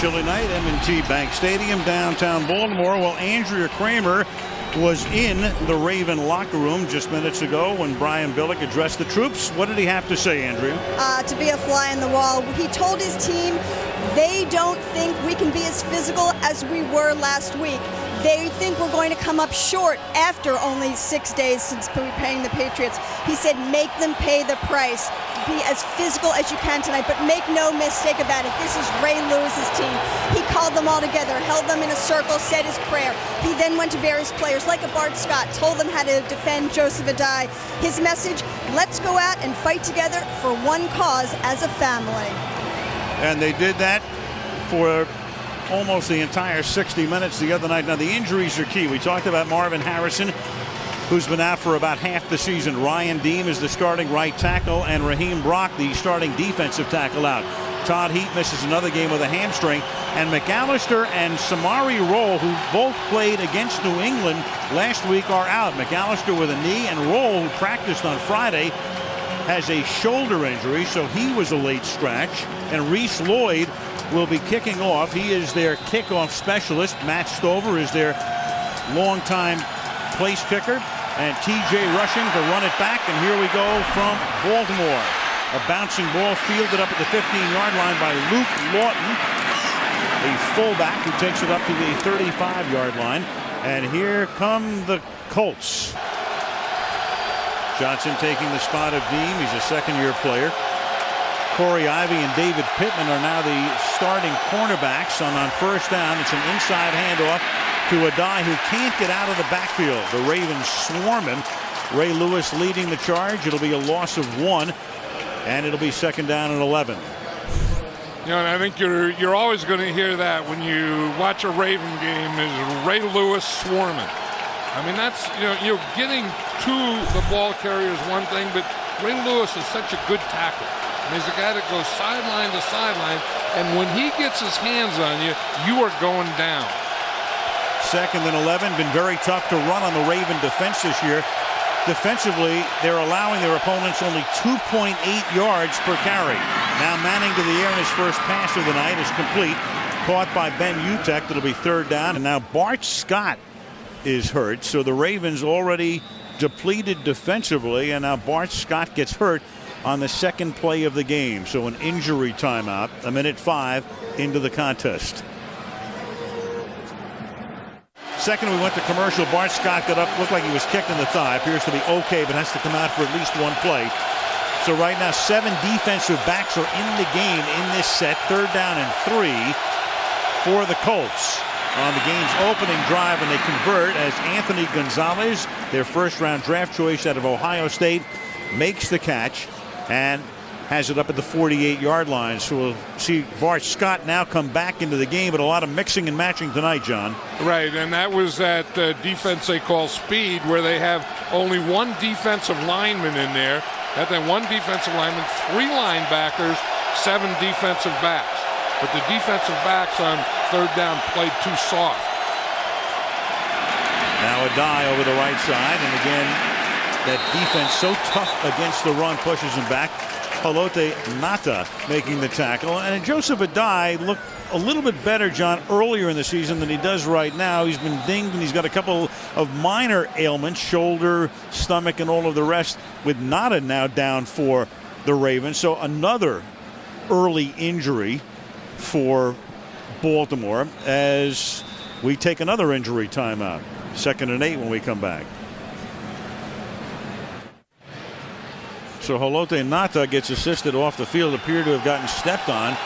chilly night, M&T Bank Stadium, downtown Baltimore. Well, Andrea Kramer was in the Raven locker room just minutes ago when Brian Billick addressed the troops. What did he have to say, Andrea? To be a fly in the wall. He told his team they don't think we can be as physical as we were last week. They think we're going to come up short after only 6 days since playing the Patriots. He said, make them pay the price. Be as physical as you can tonight, but make no mistake about it. This is Ray Lewis's team. He called them all together, held them in a circle, said his prayer. He then went to various players, like a Bart Scott, told them how to defend Joseph Adai. His message, let's go out and fight together for one cause as a family. And they did that for almost the entire 60 minutes the other night. Now, the injuries are key. We talked about Marvin Harrison, who's been out for about half the season. Ryan Deem is the starting right tackle, and Raheem Brock, the starting defensive tackle, out. Todd Heat misses another game with a hamstring, and McAllister and Samari Roll, who both played against New England last week, are out. McAllister with a knee, and Roll, who practiced on Friday, has a shoulder injury, so he was a late scratch. And Reese Lloyd will be kicking off. He is their kickoff specialist. Matt Stover is their longtime place kicker. And TJ rushing to run it back. And here we go from Baltimore. A bouncing ball fielded up at the 15-yard line by Luke Lawton, a fullback who takes it up to the 35-yard line. And here come the Colts. Johnson taking the spot of Deem. He's a second-year player. Corey Ivy and David Pittman are now the starting cornerbacks. On first down, it's an inside handoff to Adai, who can't get out of the backfield. The Ravens swarm him. Ray Lewis leading the charge. It'll be a loss of 1, and it'll be second down and 11. You know, and I think you're always going to hear that when you watch a Raven game, is Ray Lewis swarming. I mean, that's, you're getting to the ball carrier is one thing, but Ray Lewis is such a good tackle. And he's a guy that goes sideline to sideline, and when he gets his hands on you, you are going down. Second and 11, been very tough to run on the Raven defense this year. Defensively, they're allowing their opponents only 2.8 yards per carry. Now Manning to the air, and his first pass of the night is complete. Caught by Ben Utek. It'll be third down. And now Bart Scott is hurt. So the Ravens already depleted defensively, and now Bart Scott gets hurt on the second play of the game. So an injury timeout, 1:05 into the contest. Second, we went to commercial. Bart Scott got up, looked like he was kicked in the thigh. Appears to be okay, but has to come out for at least one play. So right now, 7 defensive backs are in the game in this set. Third down and 3 for the Colts on the game's opening drive, and they convert as Anthony Gonzalez, their first-round draft choice out of Ohio State, makes the catch and has it up at the 48-yard line. So we'll see Bart Scott now come back into the game, but a lot of mixing and matching tonight, John. Right, and that was that defense they call speed, where they have only one defensive lineman in there. That then one defensive lineman, 3 linebackers, 7 defensive backs. But the defensive backs on third down played too soft. Now Adai over the right side, and again, that defense so tough against the run pushes him back. Holote Nata making the tackle, and Joseph Adai looked a little bit better, John, earlier in the season than he does right now. He's been dinged, and he's got a couple of minor ailments, shoulder, stomach, and all of the rest, with Nata now down for the Ravens. So another early injury for Baltimore as we take another injury timeout. Second and 8 when we come back. So Holote Nata gets assisted off the field, appeared to have gotten stepped on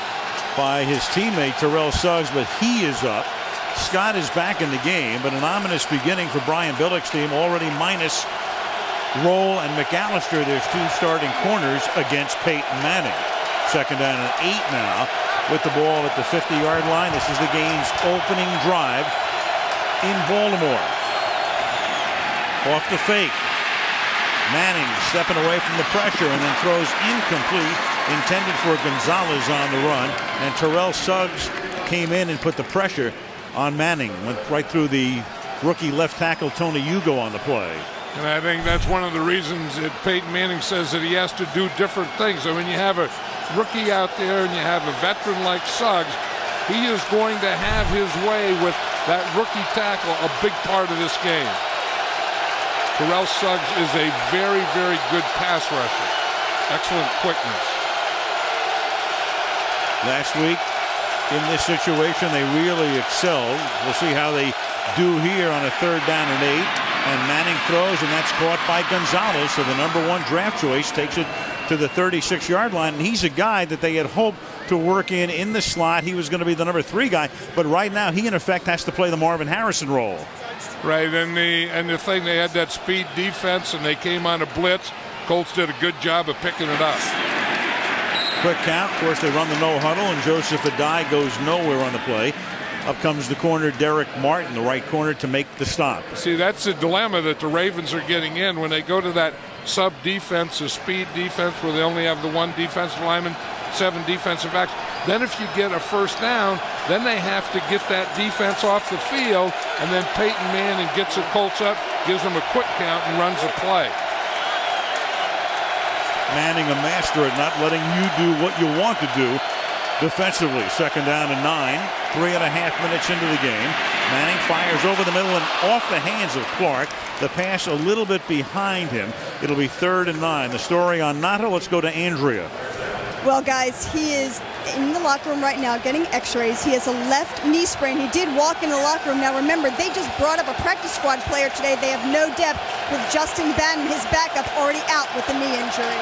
by his teammate Terrell Suggs, but he is up. Scott is back in the game, but an ominous beginning for Brian Billick's team, already minus Roll and McAllister, their 2 starting corners, against Peyton Manning. Second down and 8 now with the ball at the 50-yard line. This is the game's opening drive in Baltimore. Off the fake. Manning stepping away from the pressure and then throws incomplete, intended for Gonzalez on the run. And Terrell Suggs came in and put the pressure on Manning. Went right through the rookie left tackle Tony Ugo on the play. And I think that's one of the reasons that Peyton Manning says that he has to do different things. So when you have a rookie out there and you have a veteran like Suggs, he is going to have his way with that rookie tackle, a big part of this game. Terrell Suggs is a very, very good pass rusher. Excellent quickness. Last week, in this situation, they really excelled. We'll see how they do here on a 3rd down and 8. And Manning throws, and that's caught by Gonzalez. So the #1 draft choice takes it to the 36-yard line. And he's a guy that they had hoped to work in the slot. He was going to be the #3 guy. But right now, he, in effect, has to play the Marvin Harrison role. Right, and the thing, they had that speed defense, and they came on a blitz. Colts did a good job of picking it up. Quick count. Of course, they run the no huddle, and Joseph Adai goes nowhere on the play. Up comes the corner, Derek Martin, the right corner, to make the stop. See, that's the dilemma that the Ravens are getting in when they go to that sub defense, the speed defense, where they only have the 1 defensive lineman, 7 defensive backs. Then if you get a 1st down, then they have to get that defense off the field, and then Peyton Manning gets the Colts up, gives them a quick count, and runs a play. Manning, a master at not letting you do what you want to do defensively. 2nd down and 9, 3.5 minutes into the game. Manning fires over the middle and off the hands of Clark. The pass a little bit behind him. It'll be 3rd and 9. The story on Nato. Let's go to Andrea. Well, guys, he is in the locker room right now getting x-rays. He has a left knee sprain. He did walk in the locker room. Now, remember, they just brought up a practice squad player today. They have no depth with Justin Bannon, his backup, already out with a knee injury.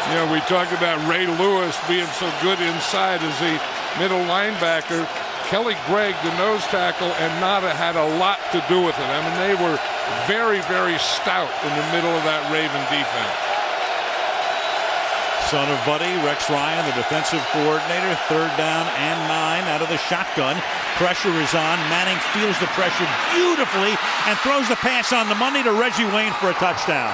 You know, we talked about Ray Lewis being so good inside as a middle linebacker. Kelly Gregg, the nose tackle, and Nada had a lot to do with it. I mean, they were very, very stout in the middle of that Raven defense. Son of Buddy, Rex Ryan, the defensive coordinator. 3rd down and 9 out of the shotgun. Pressure is on. Manning feels the pressure beautifully and throws the pass on the money to Reggie Wayne for a touchdown.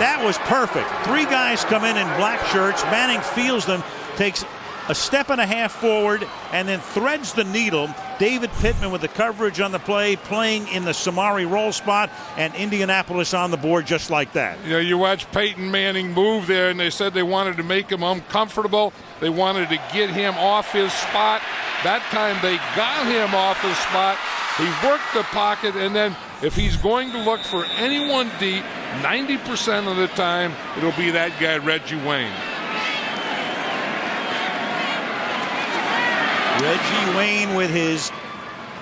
That was perfect. 3 guys come in black shirts. Manning feels them, takes a 1.5 steps forward, and then threads the needle. David Pittman with the coverage on the play, playing in the Samari roll spot, and Indianapolis on the board just like that. You know, you watch Peyton Manning move there, and they said they wanted to make him uncomfortable. They wanted to get him off his spot. That time they got him off his spot. He worked the pocket, and then if he's going to look for anyone deep, 90% of the time, it'll be that guy, Reggie Wayne. Reggie Wayne with his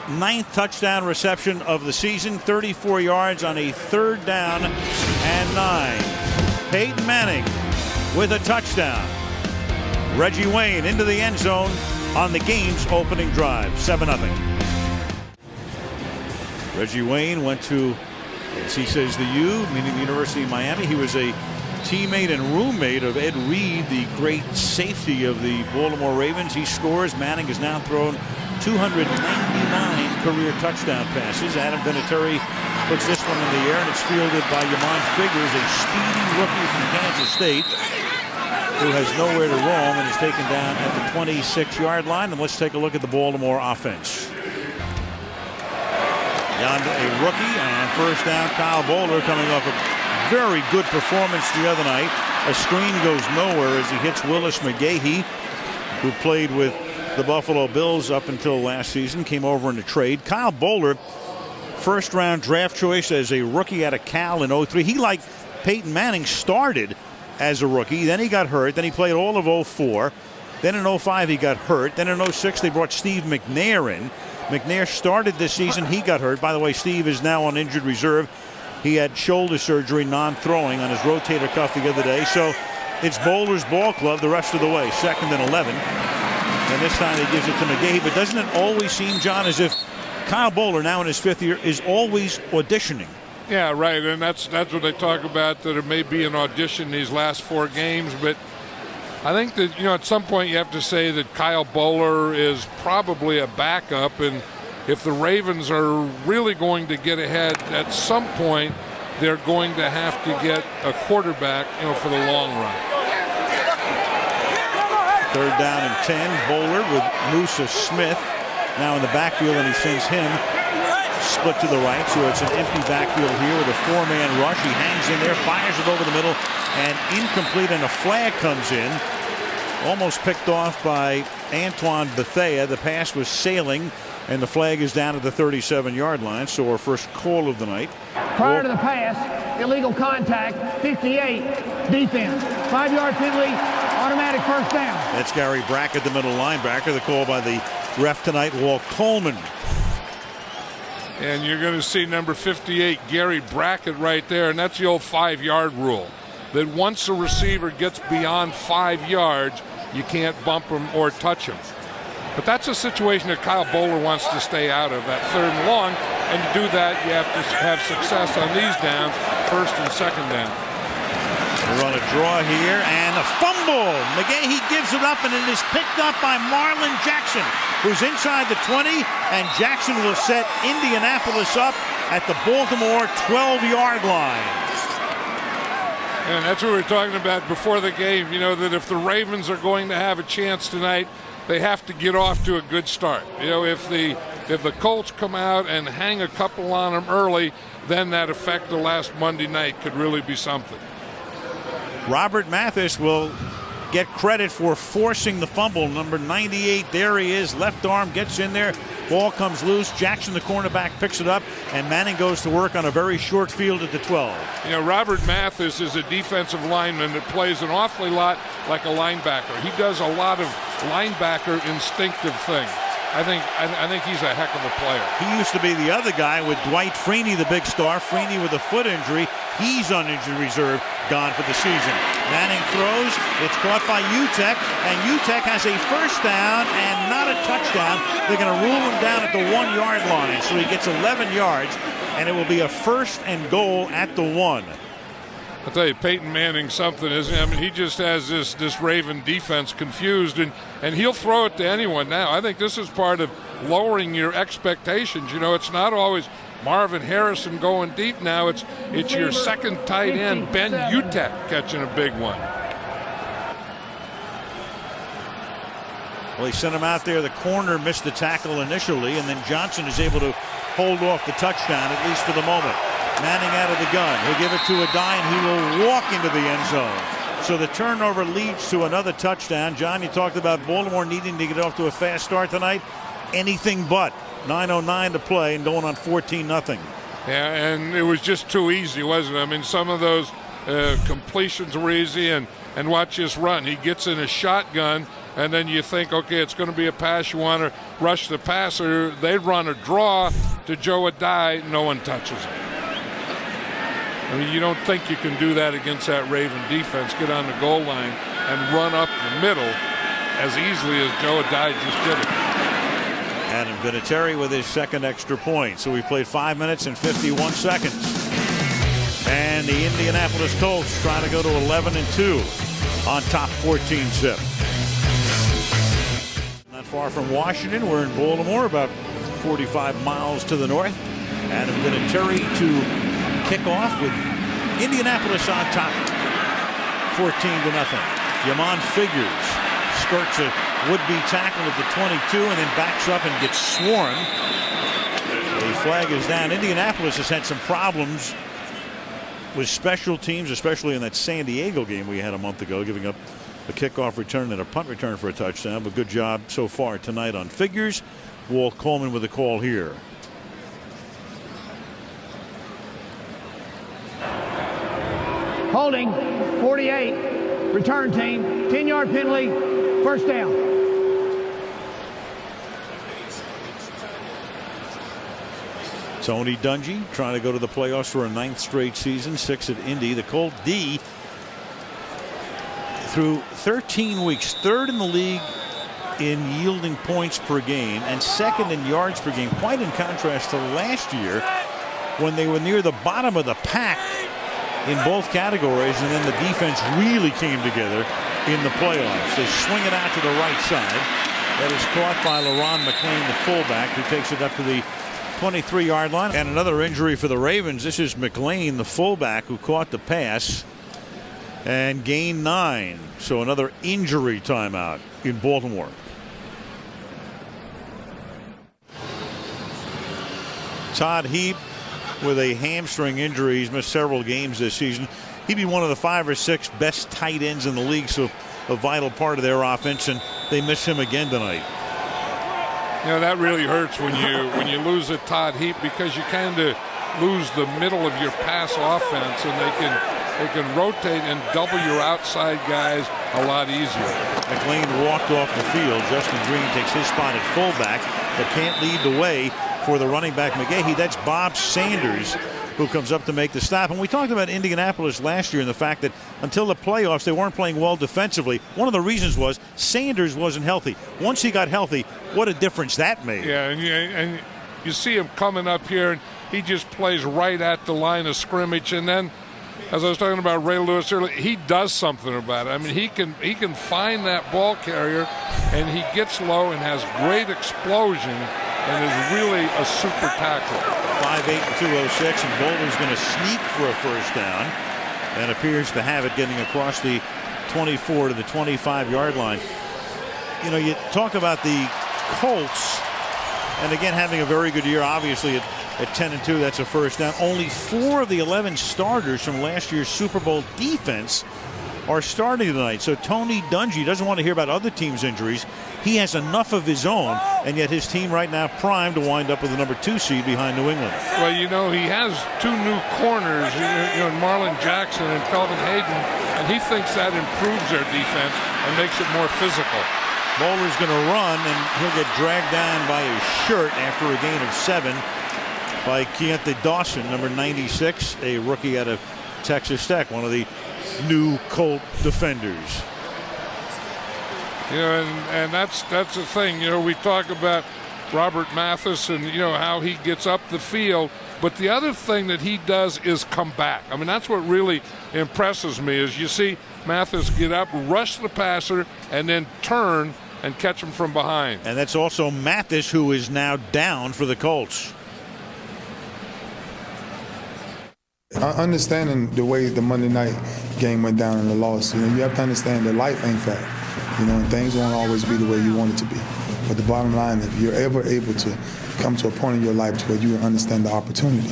9th touchdown reception of the season, 34 yards on a 3rd down and 9. Peyton Manning with a touchdown. Reggie Wayne into the end zone on the game's opening drive, 7-0. Reggie Wayne went to, as he says, the U, meaning the University of Miami. He was a teammate and roommate of Ed Reed, the great safety of the Baltimore Ravens. He scores. Manning has now thrown 299 career touchdown passes. Adam Vinatieri puts this one in the air, and it's fielded by Yamon Figurs, a speedy rookie from Kansas State who has nowhere to roam and is taken down at the 26-yard line. And let's take a look at the Baltimore offense. Yonder, a rookie, and 1st down, Kyle Bowler coming off a very good performance the other night. A screen goes nowhere as he hits Willis McGahee, who played with the Buffalo Bills up until last season, came over in a trade. Kyle Bowler, 1st round draft choice as a rookie out of Cal in 03. He, like Peyton Manning, started as a rookie. Then he got hurt. Then he played all of 04. Then in 05 he got hurt. Then in 06 they brought Steve McNair in. McNair started this season. He got hurt. By the way, Steve is now on injured reserve. He had shoulder surgery, non-throwing, on his rotator cuff the other day. So it's Bowler's ball club the rest of the way. 2nd and 11. And this time he gives it to McGahee. But doesn't it always seem, John, as if Kyle Bowler, now in his 5th year, is always auditioning? Yeah, right. And that's what they talk about, that it may be an audition these last 4 games. But I think that, you know, at some point you have to say that Kyle Bowler is probably a backup, and if the Ravens are really going to get ahead, at some point they're going to have to get a quarterback, you know, for the long run. 3rd down and 10. Bowler with Musa Smith now in the backfield, and he sends him split to the right. So it's an empty backfield here with a 4-man rush. He hangs in there, fires it over the middle, and incomplete, and a flag comes in. Almost picked off by Antoine Bethea. The pass was sailing, and the flag is down at the 37-yard line. So our first call of the night. Prior to the pass, illegal contact, 58, defense. 5-yard penalty, automatic first down. That's Gary Brackett, the middle linebacker. The call by the ref tonight, Walt Coleman. And you're going to see number 58, Gary Brackett, right there. And that's the old 5-yard rule. That once a receiver gets beyond 5 yards, you can't bump him or touch him. But that's a situation that Kyle Bowler wants to stay out of, that 3rd and long. And to do that, you have to have success on these downs, 1st and 2nd down. We're on a draw here, and a fumble. McGahee gives it up, and it is picked up by Marlon Jackson, who's inside the 20, and Jackson will set Indianapolis up at the Baltimore 12-yard line. And that's what we were talking about before the game, you know, that if the Ravens are going to have a chance tonight, they have to get off to a good start. You know, if the Colts come out and hang a couple on them early, then that effect of last Monday night could really be something. Robert Mathis will get credit for forcing the fumble. Number 98, there he is. Left arm gets in there. Ball comes loose. Jackson, the cornerback, picks it up, and Manning goes to work on a very short field at the 12. You know, Robert Mathis is a defensive lineman that plays an awfully lot like a linebacker. He does a lot of linebacker instinctive things. I think he's a heck of a player. He used to be the other guy with Dwight Freeney, the big star. Freeney with a foot injury. He's on injured reserve, gone for the season. Manning throws. It's caught by Utek, and Utek has a first down and not a touchdown. They're going to rule him down at the 1-yard line, so he gets 11 yards, and it will be a 1st and goal at the 1. I'll tell you, Peyton Manning something, isn't he? I mean, he just has this Raven defense confused, and he'll throw it to anyone now. I think this is part of lowering your expectations. You know, it's not always Marvin Harrison going deep now. It's your second tight end, Ben Utek, catching a big one. Well, he sent him out there. The corner missed the tackle initially, and then Johnson is able to hold off the touchdown, at least for the moment. Manning out of the gun. He'll give it to Adai, and he will walk into the end zone. So the turnover leads to another touchdown. John, you talked about Baltimore needing to get off to a fast start tonight. Anything but. 9:09 to play and going on 14-0. Yeah, and it was just too easy, wasn't it? I mean, some of those completions were easy, and watch this run. He gets in a shotgun, and then you think, okay, it's going to be a pass. You want to rush the passer. They run a draw to Joe Adai. No one touches him. I mean, you don't think you can do that against that Raven defense, get on the goal line and run up the middle as easily as Joe Adai just did it. Adam Vinatieri with his 2nd extra point. So we played 5 minutes and 51 seconds. And the Indianapolis Colts trying to go to 11-2 on top 14-zip. Not far from Washington. We're in Baltimore, about 45 miles to the north. Adam Vinatieri to kick off with Indianapolis on top, 14-0. Yamon Figures skirts a would-be tackle at the 22 and then backs up and gets swarmed. The flag is down. Indianapolis has had some problems with special teams, especially in that San Diego game we had a month ago, giving up a kickoff return and a punt return for a touchdown. But good job so far tonight on Figures. Walt Coleman with the call here. Holding, 48, return team, 10-yard penalty, first down. Tony Dungy trying to go to the playoffs for a 9th straight season, 6 at Indy. The Colt D through 13 weeks, 3rd in the league in yielding points per game and 2nd in yards per game, quite in contrast to last year when they were near the bottom of the pack in both categories, and then the defense really came together in the playoffs. They swing it out to the right side. That is caught by LaRon McClain, the fullback, who takes it up to the 23-yard line. And another injury for the Ravens. This is McClain, the fullback, who caught the pass and gained 9. So another injury timeout in Baltimore. Todd Heap with a hamstring injury. He's missed several games this season. He'd be one of the 5 or 6 best tight ends in the league. So a vital part of their offense, and they miss him again tonight. You know, that really hurts when you lose a Todd Heap, because you kind of lose the middle of your pass offense, and they can rotate and double your outside guys a lot easier. McLean walked off the field. Justin Green takes his spot at fullback, but can't lead the way for the running back McGahee. That's Bob Sanders who comes up to make the stop. And we talked about Indianapolis last year and the fact that until the playoffs they weren't playing well defensively. One of the reasons was Sanders wasn't healthy. Once he got healthy, what a difference that made. Yeah, and you see him coming up here, and he just plays right at the line of scrimmage. And then, as I was talking about Ray Lewis earlier, he does something about it. I mean, he can find that ball carrier, and he gets low and has great explosion and is really a super tackler. 5'8" and 206, and Boulder's going to sneak for a first down and appears to have it, getting across the 24 to the 25-yard line. You know, you talk about the Colts, and again having a very good year, obviously at 10-2, that's a first down. Only 4 of the 11 starters from last year's Super Bowl defense are starting tonight. So Tony Dungy doesn't want to hear about other teams' injuries. He has enough of his own, and yet his team right now primed to wind up with the number 2 seed behind New England. Well, you know, he has 2 new corners, you know, Marlon Jackson and Kelvin Hayden, and he thinks that improves their defense and makes it more physical. Bowler's going to run, and he'll get dragged down by his shirt after a gain of 7 by Keontae Dawson, number 96, a rookie out of Texas Tech, one of the new Colt defenders. You know, and that's the thing. You know, we talk about Robert Mathis and, you know, how he gets up the field, but the other thing that he does is come back. I mean, that's what really impresses me, is you see Mathis get up, rush the passer, and then turn and catch him from behind. And that's also Mathis, who is now down for the Colts. Understanding the way the Monday night game went down in the loss, you know, you have to understand that life ain't fair. You know, and things won't always be the way you want it to be. But the bottom line, if you're ever able to come to a point in your life to where you understand the opportunity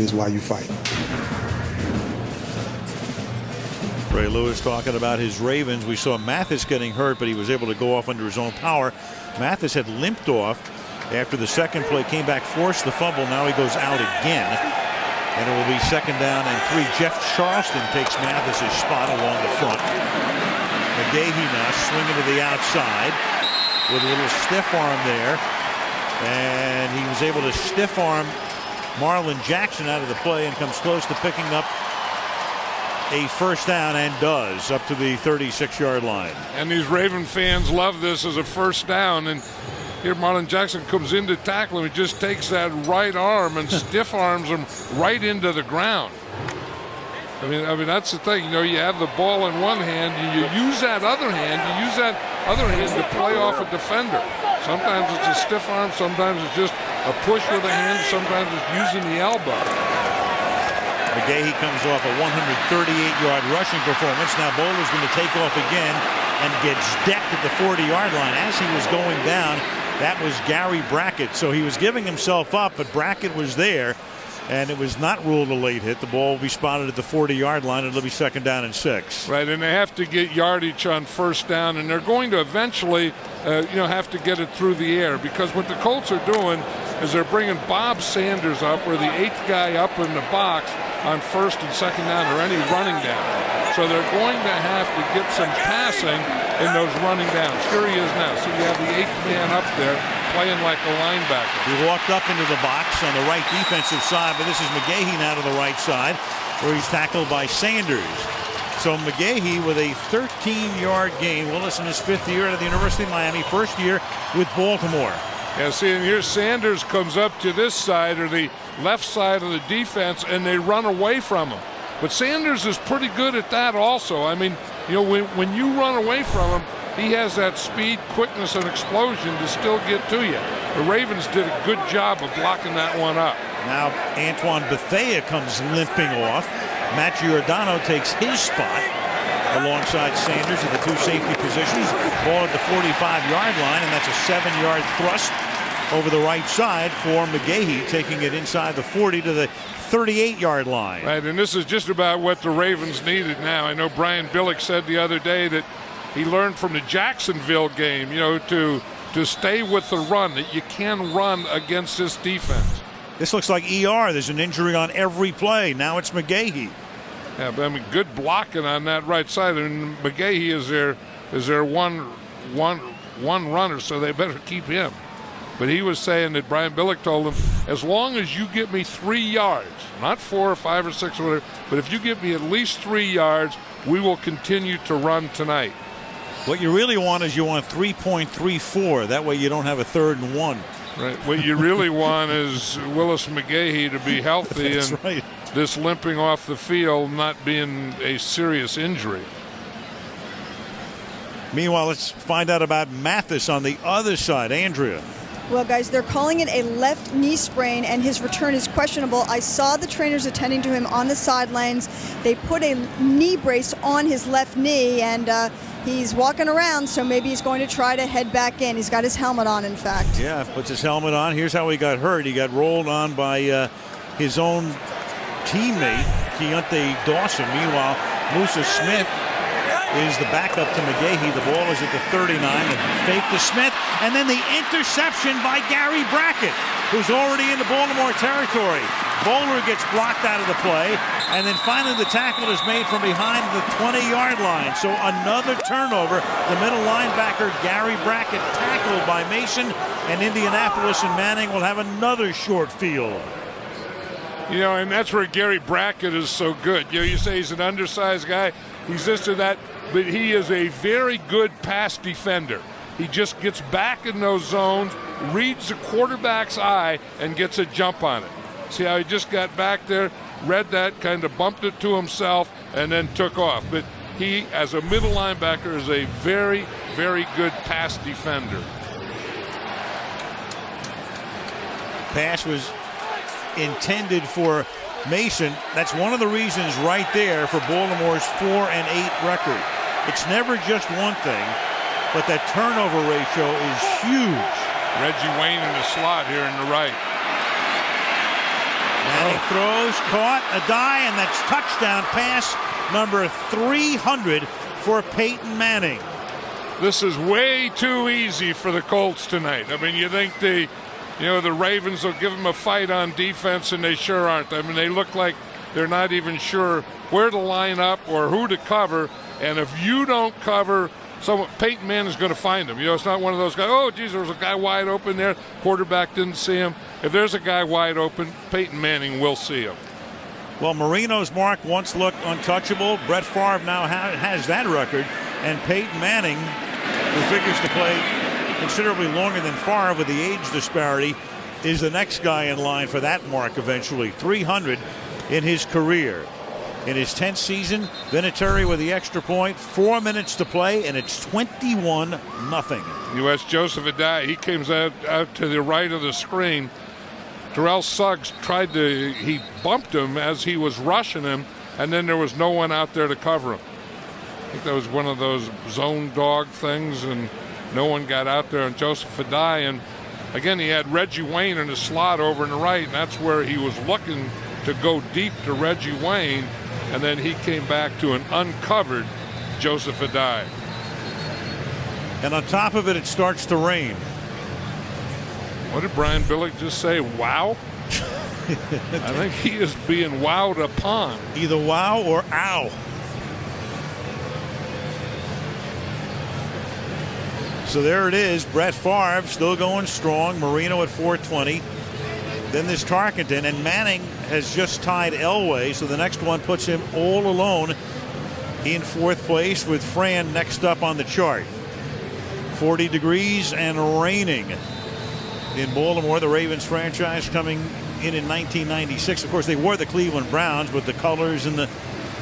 is why you fight. Ray Lewis talking about his Ravens. We saw Mathis getting hurt, but he was able to go off under his own power. Mathis had limped off after the second play, came back, forced the fumble. Now he goes out again. And it will be 2nd down and 3. Jeff Charleston takes Mathis's spot along the front. McGahee now swinging to the outside with a little stiff arm there. And he was able to stiff arm Marlon Jackson out of the play and comes close to picking up a first down, and does, up to the 36-yard line. And these Raven fans love this as a first down. And here Marlon Jackson comes in to tackle him. He just takes that right arm and stiff arms him right into the ground. I mean that's the thing. You know, you have the ball in one hand, you use that other hand, to play off a defender. Sometimes it's a stiff arm, sometimes it's just a push with a hand, sometimes it's using the elbow. McGahee comes off a 138-yard rushing performance. Now Bowler's going to take off again and gets decked at the 40-yard line. As he was going down, that was Gary Brackett. So he was giving himself up, but Brackett was there, and it was not ruled a late hit. The ball will be spotted at the 40-yard line, and it'll be 2nd down and 6. Right, and they have to get yardage on first down, and they're going to eventually, have to get it through the air, because what the Colts are doing is they're bringing Bob Sanders up, or the 8th guy up in the box on 1st and 2nd down, or any running down. So they're going to have to get some passing in those running downs. Here he is now. So you have the 8th man up there playing like a linebacker. He walked up into the box on the right defensive side, but this is McGahee now to the right side, where he's tackled by Sanders. So McGahee with a 13-yard gain. Willis in his 5th year out of the University of Miami, 1st year with Baltimore. Yeah, see, and here Sanders comes up to this side, or the left side of the defense, and they run away from him. But Sanders is pretty good at that also. I mean, you know, when you run away from him, he has that speed, quickness, and explosion to still get to you. The Ravens did a good job of blocking that one up. Now Antoine Bethea comes limping off. Matt Giordano takes his spot alongside Sanders at the 2 safety positions. Ball at the 45-yard line, and that's a 7-yard thrust over the right side for McGahee, taking it inside the 40 to the 38-yard line. Right, and this is just about what the Ravens needed now. I know Brian Billick said the other day that he learned from the Jacksonville game, to stay with the run, that you can run against this defense. This looks like ER. There's an injury on every play. Now it's McGahee. Yeah, but I mean, good blocking on that right side, and McGahee is their one runner, so they better keep him. But he was saying that Brian Billick told him, as long as you get me 3 yards, not 4 or 5 or 6 or whatever, but if you get me at least 3 yards, we will continue to run tonight. What you really want is you want 3.34. That way you don't have a 3rd and 1. Right. What you really want is Willis McGahee to be healthy That's and right. this limping off the field not being a serious injury. Meanwhile, let's find out about Mathis on the other side. Andrea. Well, guys, they're calling it a left knee sprain, and his return is questionable. I saw the trainers attending to him on the sidelines. They put a knee brace on his left knee, and he's walking around, so maybe he's going to try to head back in. He's got his helmet on, in fact. Yeah, puts his helmet on. Here's how he got hurt. He got rolled on by his own teammate, Keontae Dawson. Meanwhile, Musa Smith is the backup to McGahee. The ball is at the 39. And fake to Smith, and then the interception by Gary Brackett, who's already in the Baltimore territory. Bowler gets blocked out of the play, and then finally the tackle is made from behind the 20-yard line. So another turnover. The middle linebacker, Gary Brackett, tackled by Mason, and Indianapolis and Manning will have another short field. And that's where Gary Brackett is so good. You say he's an undersized guy. He's this or that, but he is a very good pass defender. He just gets back in those zones, reads the quarterback's eye, and gets a jump on it. See how he just got back there, read that, kind of bumped it to himself, and then took off. But he, as a middle linebacker, is a very, very good pass defender. Pass was intended for Mason. That's one of the reasons right there for Baltimore's 4-8 record. It's never just one thing, but that turnover ratio is huge. Reggie Wayne in the slot here in the right. Manning throws, caught, a die, and that's touchdown pass number 300 for Peyton Manning. This is way too easy for the Colts tonight. I mean, you think the Ravens will give them a fight on defense, and they sure aren't. I mean, they look like they're not even sure where to line up or who to cover. And if you don't cover someone, Peyton Manning's going to find them. It's not one of those guys, oh, geez, there was a guy wide open there. Quarterback didn't see him. If there's a guy wide open, Peyton Manning will see him. Well, Marino's mark once looked untouchable. Brett Favre now has that record. And Peyton Manning, who figures to play considerably longer than Favre with the age disparity, is the next guy in line for that mark eventually. 300 in his career. In his 10th season, Vinatieri with the extra point, 4 minutes to play, and it's 21-0. U.S. Joseph Adai, he comes out to the right of the screen. Terrell Suggs he bumped him as he was rushing him, and then there was no one out there to cover him. I think that was one of those zone dog things, and no one got out there on Joseph Adai. And again, he had Reggie Wayne in the slot over in the right, and that's where he was looking to go deep to Reggie Wayne, and then he came back to an uncovered Joseph Adai. And on top of it, it starts to rain. What did Brian Billick just say? Wow? I think he is being wowed upon. Either wow or ow. So there it is. Brett Favre still going strong. Marino at 420. Then there's Tarkenton, and Manning has just tied Elway, so the next one puts him all alone in 4th place with Fran next up on the chart. 40 degrees and raining in Baltimore. The Ravens franchise coming in 1996. Of course, they wore the Cleveland Browns, but the colors and the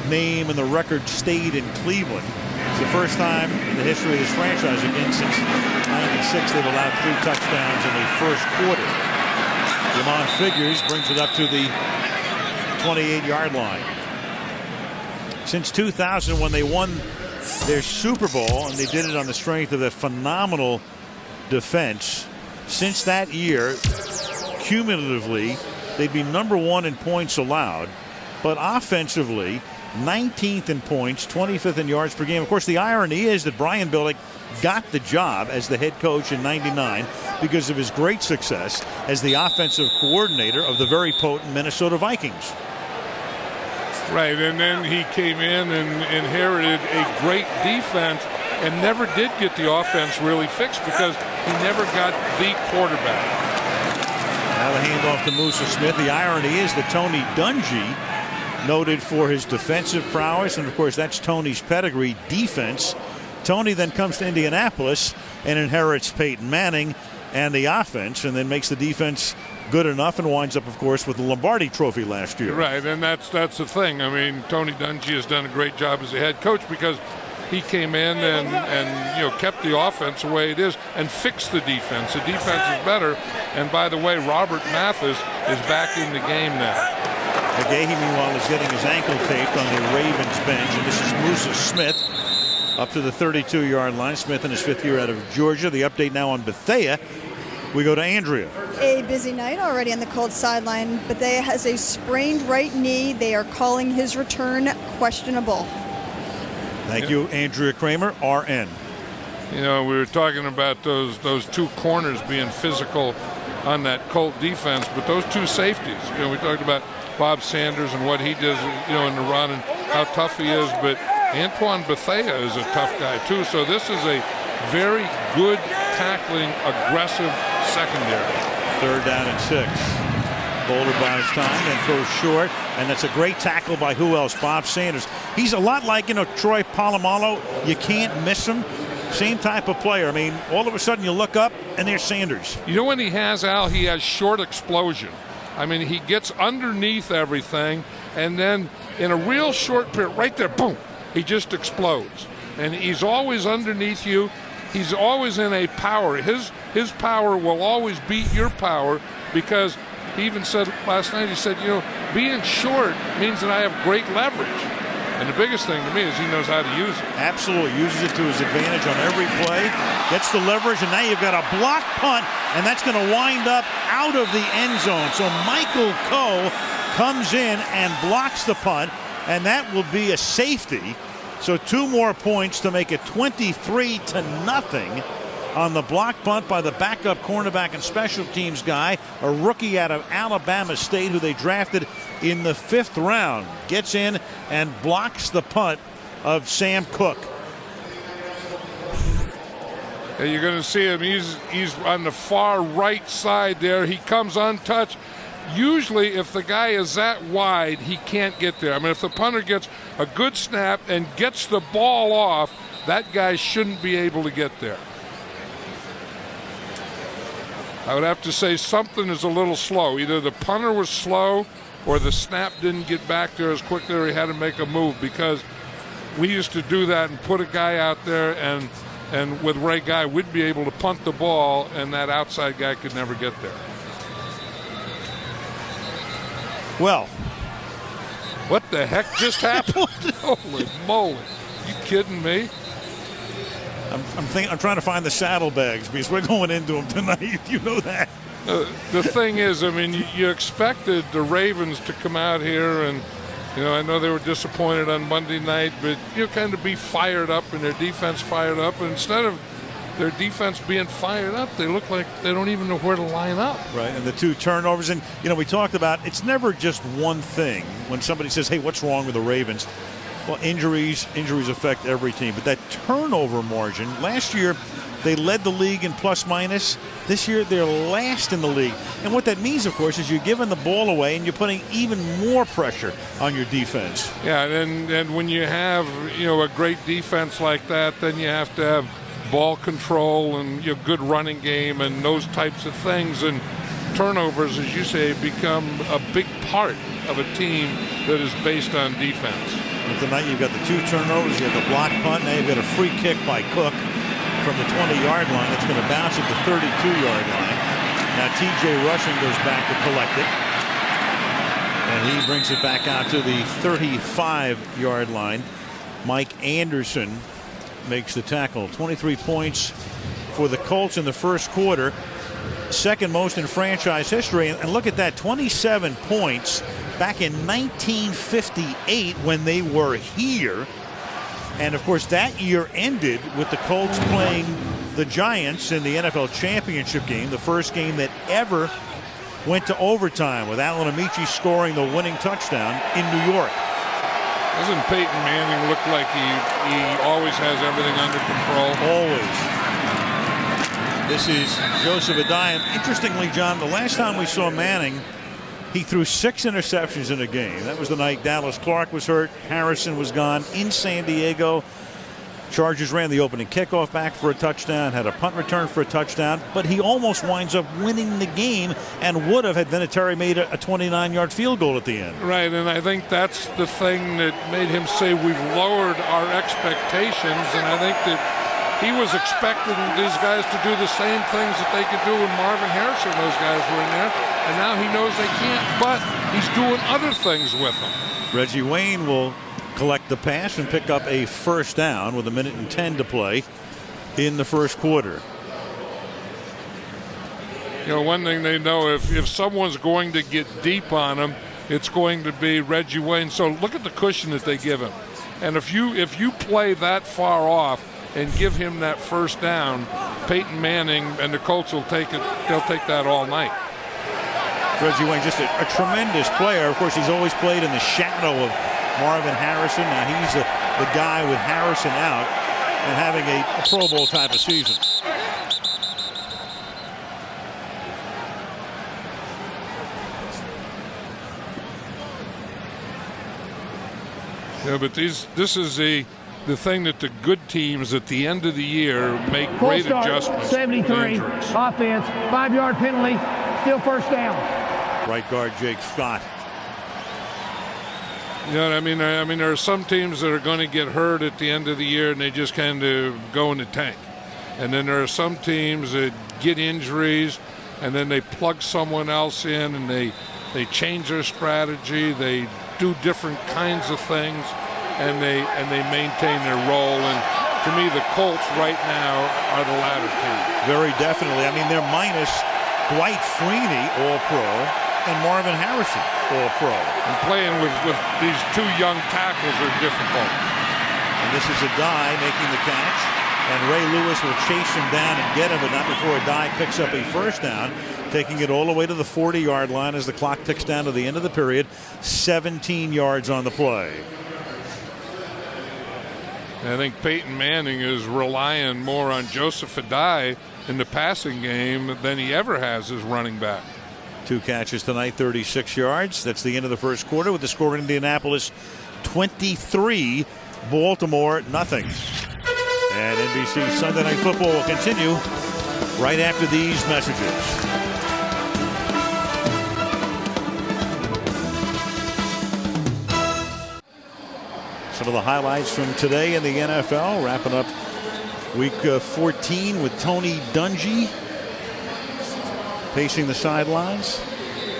name and the record stayed in Cleveland. It's the first time in the history of this franchise, again, since 96, they've allowed 3 touchdowns in the first quarter. Lamont Figures brings it up to the 28-yard line. Since 2000, when they won their Super Bowl, and they did it on the strength of a phenomenal defense, Since that year, cumulatively, they'd be number 1 in points allowed, but offensively, 19th in points, 25th in yards per game. Of course, the irony is that Brian Billick got the job as the head coach in '99 because of his great success as the offensive coordinator of the very potent Minnesota Vikings. Right, and then he came in and inherited a great defense and never did get the offense really fixed because he never got the quarterback. Now the handoff to Musa Smith. The irony is that Tony Dungy, noted for his defensive prowess, and of course that's Tony's pedigree, defense. Tony then comes to Indianapolis and inherits Peyton Manning and the offense, and then makes the defense good enough and winds up, of course, with the Lombardi Trophy last year. Right, and that's the thing. I mean, Tony Dungy has done a great job as a head coach because he came in and kept the offense the way it is and fixed the defense. The defense is better, and by the way, Robert Mathis is back in the game now. McGahee, meanwhile, is getting his ankle taped on the Ravens bench, and this is Musa Smith up to the 32-yard line. Smith in his 5th year out of Georgia. The update now on Bethea. We go to Andrea. A busy night already on the Colts sideline. Bethea has a sprained right knee. They are calling his return questionable. Thank you, Andrea Kramer, RN. We were talking about those two corners being physical on that Colt defense, but those two safeties, we talked about Bob Sanders and what he does, in the run and how tough he is, but Antoine Bethea is a tough guy too. So this is a very good tackling, aggressive secondary. 3rd down and 6. Boulder buys time and throws short, and that's a great tackle by who else? Bob Sanders. He's a lot like Troy Polamalu. You can't miss him. Same type of player. I mean, all of a sudden you look up and there's Sanders. When he has Al, he has short explosion. I mean, he gets underneath everything, and then in a real short period, right there, boom, he just explodes. And he's always underneath you. He's always in a power. His power will always beat your power because he even said last night, he said, being short means that I have great leverage. And the biggest thing to me is he knows how to use it. Absolutely. Uses it to his advantage on every play. Gets the leverage, and now you've got a block punt, and that's going to wind up out of the end zone. So Michael Coe comes in and blocks the punt, and that will be a safety. So 2 more points to make it 23-0 on the block punt by the backup cornerback and special teams guy, a rookie out of Alabama State who they drafted in the 5th round. Gets in and blocks the punt of Sam Cook. And you're going to see him. He's on the far right side there. He comes untouched. Usually, if the guy is that wide, he can't get there. I mean, if the punter gets a good snap and gets the ball off, that guy shouldn't be able to get there. I would have to say something is a little slow. Either the punter was slow or the snap didn't get back there as quickly or he had to make a move, because we used to do that and put a guy out there, and with Ray Guy, we'd be able to punt the ball and that outside guy could never get there. Well, what the heck just happened? Holy moly. You kidding me? I'm trying to find the saddlebags because we're going into them tonight. You know that. The thing is, I mean, you expected the Ravens to come out here and, I know they were disappointed on Monday night, but kind of be fired up and their defense fired up. And instead of their defense being fired up, they look like they don't even know where to line up. Right, and the 2 turnovers. And, we talked about it's never just one thing. When somebody says, hey, what's wrong with the Ravens? Well, injuries affect every team. But that turnover margin, last year they led the league in plus minus. This year they're last in the league. And what that means, of course, is you're giving the ball away and you're putting even more pressure on your defense. Yeah, and when you have, a great defense like that, then you have to have ball control and good running game and those types of things. And turnovers, as you say, become a big part of a team that is based on defense. And tonight you've got the 2 turnovers, you have the block punt, now you've got a free kick by Cook from the 20-yard line. It's going to bounce at the 32-yard line. Now T.J. Rushing goes back to collect it. And he brings it back out to the 35-yard line. Mike Anderson makes the tackle. 23 points for the Colts in the first quarter. second most in franchise history. And look at that, 27 points back in 1958 when they were here. And of course that year ended with the Colts playing the Giants in the NFL championship game, the first game that ever went to overtime, with Alan Amici scoring the winning touchdown in New York. Doesn't Peyton Manning look like he always has everything under control? Always. This is Joseph Addai. Interestingly, John, the last time we saw Manning, he threw 6 interceptions in a game. That was the night Dallas Clark was hurt, Harrison was gone in San Diego. Chargers ran the opening kickoff back for a touchdown, had a punt return for a touchdown, but he almost winds up winning the game and would have had Vinatieri made a 29-yard field goal at the end. Right, and I think that's the thing that made him say we've lowered our expectations, and I think that he was expecting these guys to do the same things that they could do when Marvin Harrison and those guys were in there, and now he knows they can't, but he's doing other things with them. Reggie Wayne will collect the pass and pick up a first down with 1:10 to play in the first quarter. You know, one thing they know, if someone's going to get deep on him, it's going to be Reggie Wayne. So look at the cushion that they give him. And if you play that far off and give him that first down, Peyton Manning and the Colts will take it. They'll take that all night. Reggie Wayne, just a tremendous player. Of course, he's always played in the shadow of Marvin Harrison. Now he's the guy with Harrison out and having a Pro Bowl type of season. Yeah, but this is the thing that the good teams at the end of the year make great adjustments. 73, offense, 5-yard penalty, still first down. Right guard Jake Scott. You know what I mean? I mean, there are some teams that are going to get hurt at the end of the year and they just kind of go in the tank. And then there are some teams that get injuries and then they plug someone else in and they change their strategy. They do different kinds of things and they maintain their role. And to me, the Colts right now are the latter team. Very definitely. I mean, they're minus Dwight Freeney, All-Pro, and Marvin Harrison, All-Pro. And playing with these two young tackles are difficult. And this is Addai making the catch, and Ray Lewis will chase him down and get him, but not before Addai picks up a first down, taking it all the way to the 40-yard line as the clock ticks down to the end of the period. 17 yards on the play. I think Peyton Manning is relying more on Joseph Addai in the passing game than he ever has as running back. 2 catches tonight, 36 yards. That's the end of the first quarter with the score in Indianapolis 23, Baltimore nothing. And NBC Sunday Night Football will continue right after these messages. Some of the highlights from today in the NFL, wrapping up week 14 with Tony Dungy pacing the sidelines.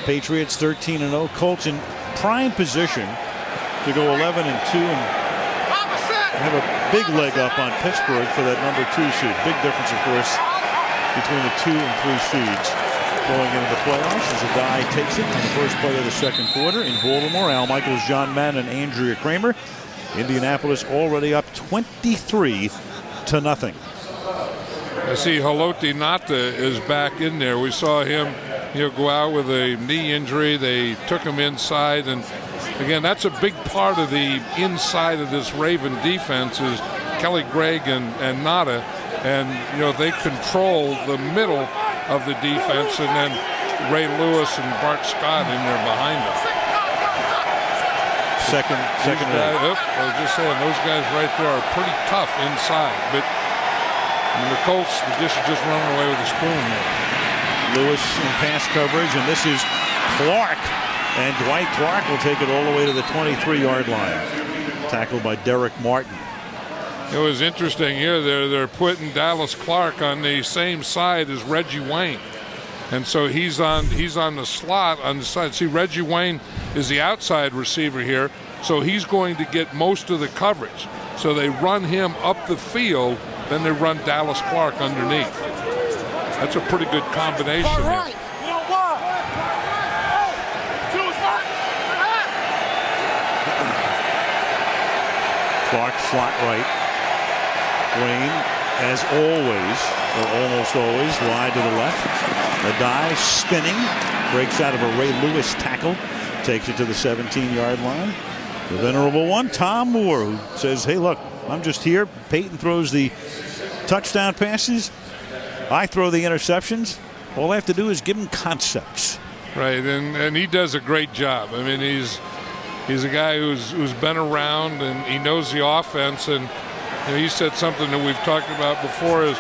Patriots 13-0. Colts in prime position to go 11-2 and have a big leg up on Pittsburgh for that number 2 seed. Big difference, of course, between the 2 and 3 seeds going into the playoffs as Addai takes it on the first play of the second quarter in Baltimore. Al Michaels, John Madden, and Andrea Kramer. Indianapolis already up 23-0. I see Haloti Ngata is back in there. We saw him, go out with a knee injury. They took him inside, and again, that's a big part of the inside of this Raven defense is Kelly Gregg and Ngata, and they control the middle of the defense, and then Ray Lewis and Bart Scott in there behind them. Second. I was just saying, those guys right there are pretty tough inside, but the Colts are just running away with a spoon here. Lewis in pass coverage, and this is Clark. And Dwight Clark will take it all the way to the 23-yard line. Tackled by Derek Martin. It was interesting here. They're putting Dallas Clark on the same side as Reggie Wayne. And so he's on the slot on the side. See, Reggie Wayne is the outside receiver here, so he's going to get most of the coverage. So they run him up the field, then they run Dallas Clark underneath. That's a pretty good combination here. Clark slot right. Wayne, as always, or almost always, wide to the left. Adai spinning, breaks out of a Ray Lewis tackle, takes it to the 17-yard line. The venerable one, Tom Moore, who says, hey, look, I'm just here. Peyton throws the touchdown passes. I throw the interceptions. All I have to do is give him concepts. Right, and he does a great job. I mean, he's a guy who's been around and he knows the offense. And he said something that we've talked about before is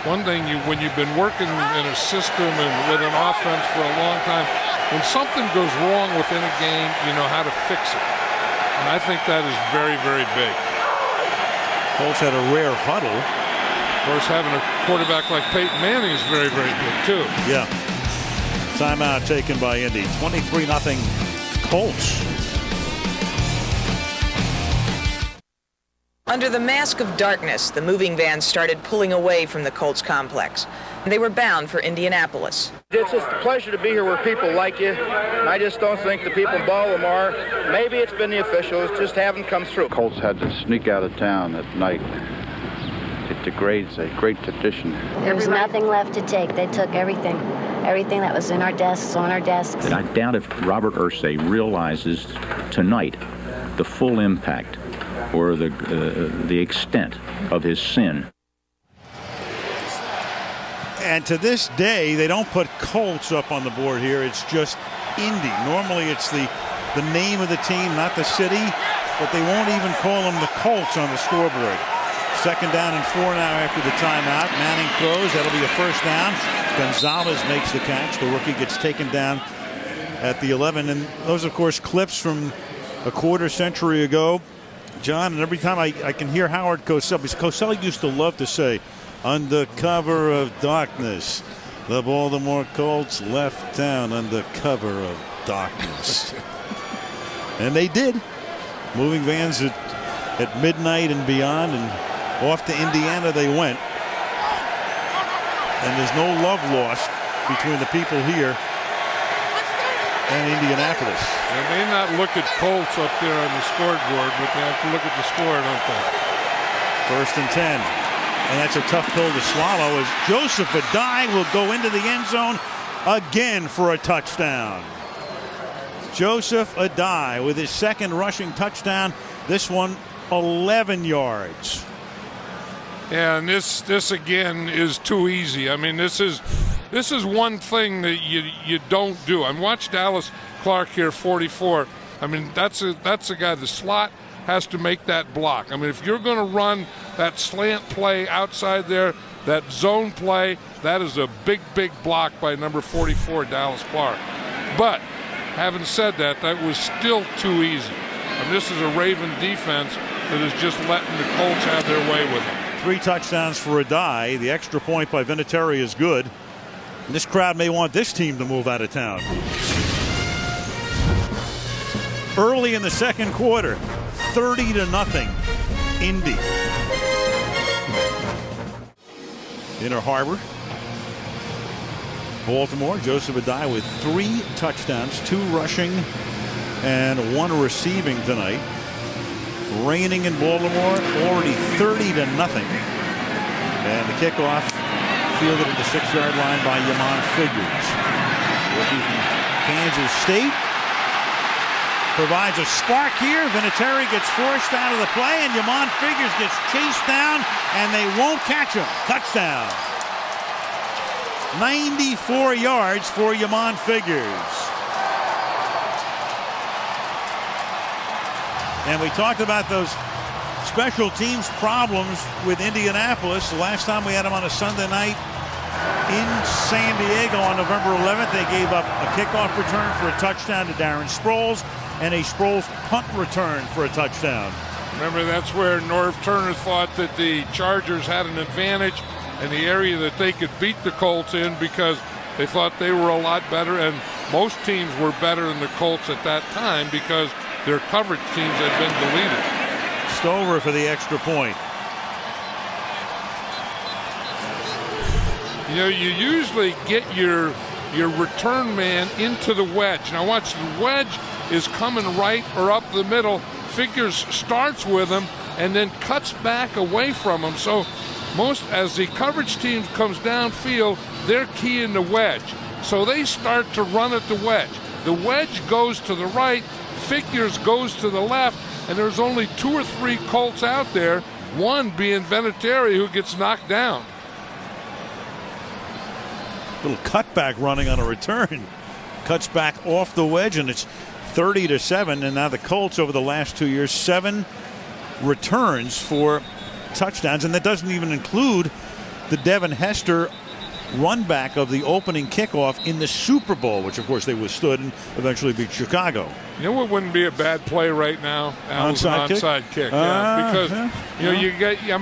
one thing when you've been working in a system and with an offense for a long time, when something goes wrong within a game, you know how to fix it. And I think that is very, very big. Colts had a rare huddle. Of course, having a quarterback like Peyton Manning is very, very big, too. Yeah. Timeout taken by Indy. 23-0 Colts. Under the mask of darkness, the moving van started pulling away from the Colts complex. They were bound for Indianapolis. It's just a pleasure to be here where people like you. I just don't think the people in Baltimore, maybe it's been the officials, just haven't come through. Colts had to sneak out of town at night. It degrades a great tradition. There was nothing left to take. They took everything. Everything that was in our desks, on our desks. I doubt if Robert Irsay realizes tonight the full impact or the extent of his sin. And to this day, they don't put Colts up on the board here. It's just Indy. Normally it's the name of the team, not the city, but they won't even call them the Colts on the scoreboard. 2nd down and 4 now after the timeout. Manning throws. That'll be a first down. Gonzalez makes the catch. The rookie gets taken down at the 11. And those, of course, clips from a quarter century ago. John, and every time I can hear Howard Cosell, because Cosell used to love to say, under cover of darkness, the Baltimore Colts left town under cover of darkness. And they did. Moving vans at midnight and beyond, and off to Indiana they went. And there's no love lost between the people here and Indianapolis. They may not look at Colts up there on the scoreboard, but they have to look at the score, don't they? 1st and 10. And that's a tough pill to swallow as Joseph Adai will go into the end zone again for a touchdown. Joseph Adai with his 2nd rushing touchdown. This one 11 yards. Yeah, and this again is too easy. I mean, this is one thing that you don't do. I watched Dallas Clark here, 44. I mean, that's a guy. The slot has to make that block. I mean, if you're going to run that slant play outside there, that zone play, that is a big, big block by number 44, Dallas Clark. But having said that, that was still too easy. And this is a Raven defense that is just letting the Colts have their way with them. 3 touchdowns for Adai. The extra point by Vinatieri is good. And this crowd may want this team to move out of town. Early in the 2nd quarter, 30-0 Indy. Inner Harbor. Baltimore, Joseph Adai with 3 touchdowns, 2 rushing and 1 receiving tonight. Raining in Baltimore, already 30-0. And the kickoff fielded at the 6-yard line by Yamon Figures. Rookie from Kansas State. Provides a spark here. Vinatieri gets forced out of the play, and Yamon Figures gets chased down, and they won't catch him. Touchdown. 94 yards for Yamon Figures. And we talked about those special teams problems with Indianapolis. The last time we had them on a Sunday night in San Diego on November 11th, they gave up a kickoff return for a touchdown to Darren Sproles and a Sproles punt return for a touchdown. Remember, that's where Norv Turner thought that the Chargers had an advantage in the area that they could beat the Colts in because they thought they were a lot better, and most teams were better than the Colts at that time because their coverage teams had been deleted. Stover for the extra point. You know, you usually get your return man into the wedge. Now watch, the wedge is coming right or up the middle. Figures starts with him and then cuts back away from him. So as the coverage team comes downfield, they're keying the wedge. So they start to run at the wedge. The wedge goes to the right, Figures goes to the left, and there's only 2 or 3 Colts out there, one being Vinatieri, who gets knocked down. Little cutback running on a return. Cuts back off the wedge, and it's 30-7. And now the Colts over the last 2 years, 7 returns for touchdowns, and that doesn't even include the Devin Hester run back of the opening kickoff in the Super Bowl, which of course they withstood and eventually beat Chicago. You know what wouldn't be a bad play right now? Onside kick. Yeah, because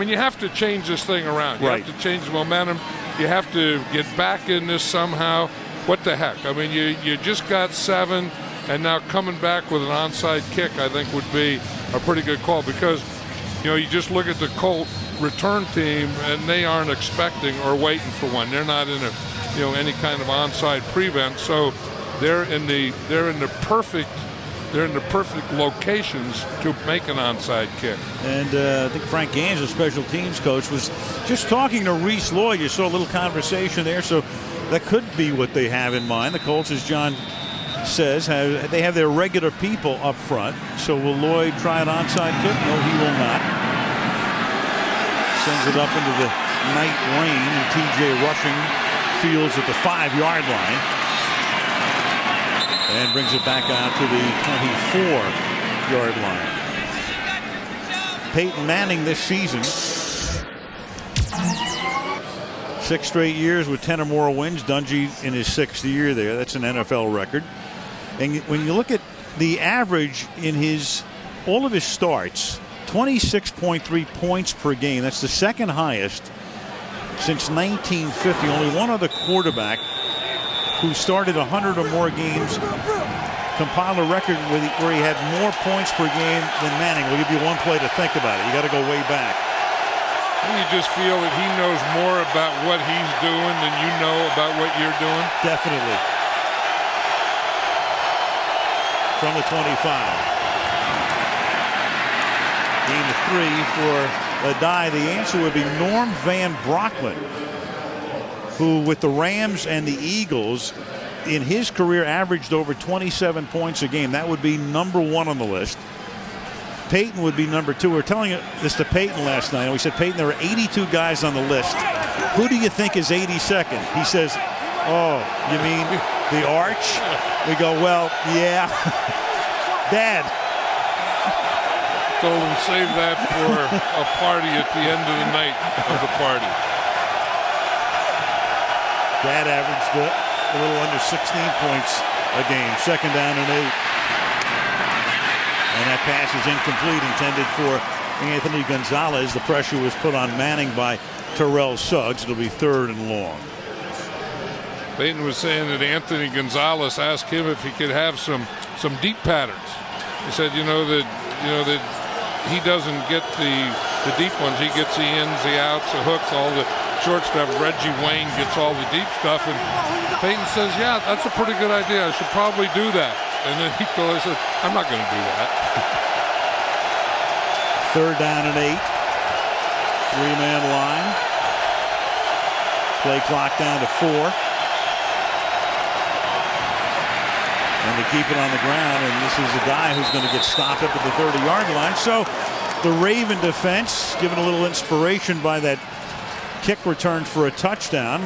you have to change this thing around. You have to change the momentum. You have to get back in this somehow. What the heck? I mean, you just got 7, and now coming back with an onside kick, I think would be a pretty good call, because you just look at the Colt return team, and they aren't expecting or waiting for one. They're not in any kind of onside prevent, so they're in the perfect locations to make an onside kick. And I think Frank Gaines, the special teams coach, was just talking to Reese Lloyd. You saw a little conversation there, so that could be what they have in mind. The Colts, as John says, they have their regular people up front. So will Lloyd try an onside kick? No, he will not. Sends it up into the night rain, and TJ Rushing fields at the 5-yard line and brings it back out to the 24-yard line. Peyton Manning this season, 6 straight years with 10 or more wins. Dungy in his 6th year there. That's an NFL record. And when you look at the average in all of his starts, 26.3 points per game. That's the second highest since 1950. Only one other quarterback who started 100 or more games compiled a record where he had more points per game than Manning. We'll give you one play to think about it. You got to go way back. You just feel that he knows more about what he's doing than you know about what you're doing? Definitely. From the 25. Gain of 3 for a die. The answer would be Norm Van Brocklin, who with the Rams and the Eagles in his career averaged over 27 points a game. That would be number 1 on the list. Peyton would be number 2. We were telling this to Peyton last night, and we said, Peyton, there are 82 guys on the list. Who do you think is 82nd? He says, oh, you mean the Arch? We go, well, yeah. Dad. Told him save that for a party at the end of the night of the party. Dad averaged a little under 16 points a game. 2nd down and 8. And that pass is incomplete, intended for Anthony Gonzalez. The pressure was put on Manning by Terrell Suggs. It'll be 3rd and long. Peyton was saying that Anthony Gonzalez asked him if he could have some deep patterns. He said, that he doesn't get the deep ones. He gets the ins, the outs, the hooks, all the short stuff. Reggie Wayne gets all the deep stuff. And Peyton says, yeah, that's a pretty good idea. I should probably do that. And then he said, I'm not going to do that. 3rd down and 8. 3-man line. Play clock down to 4. And they keep it on the ground, and this is a guy who's going to get stopped up at the 30-yard line. So the Raven defense, given a little inspiration by that kick return for a touchdown,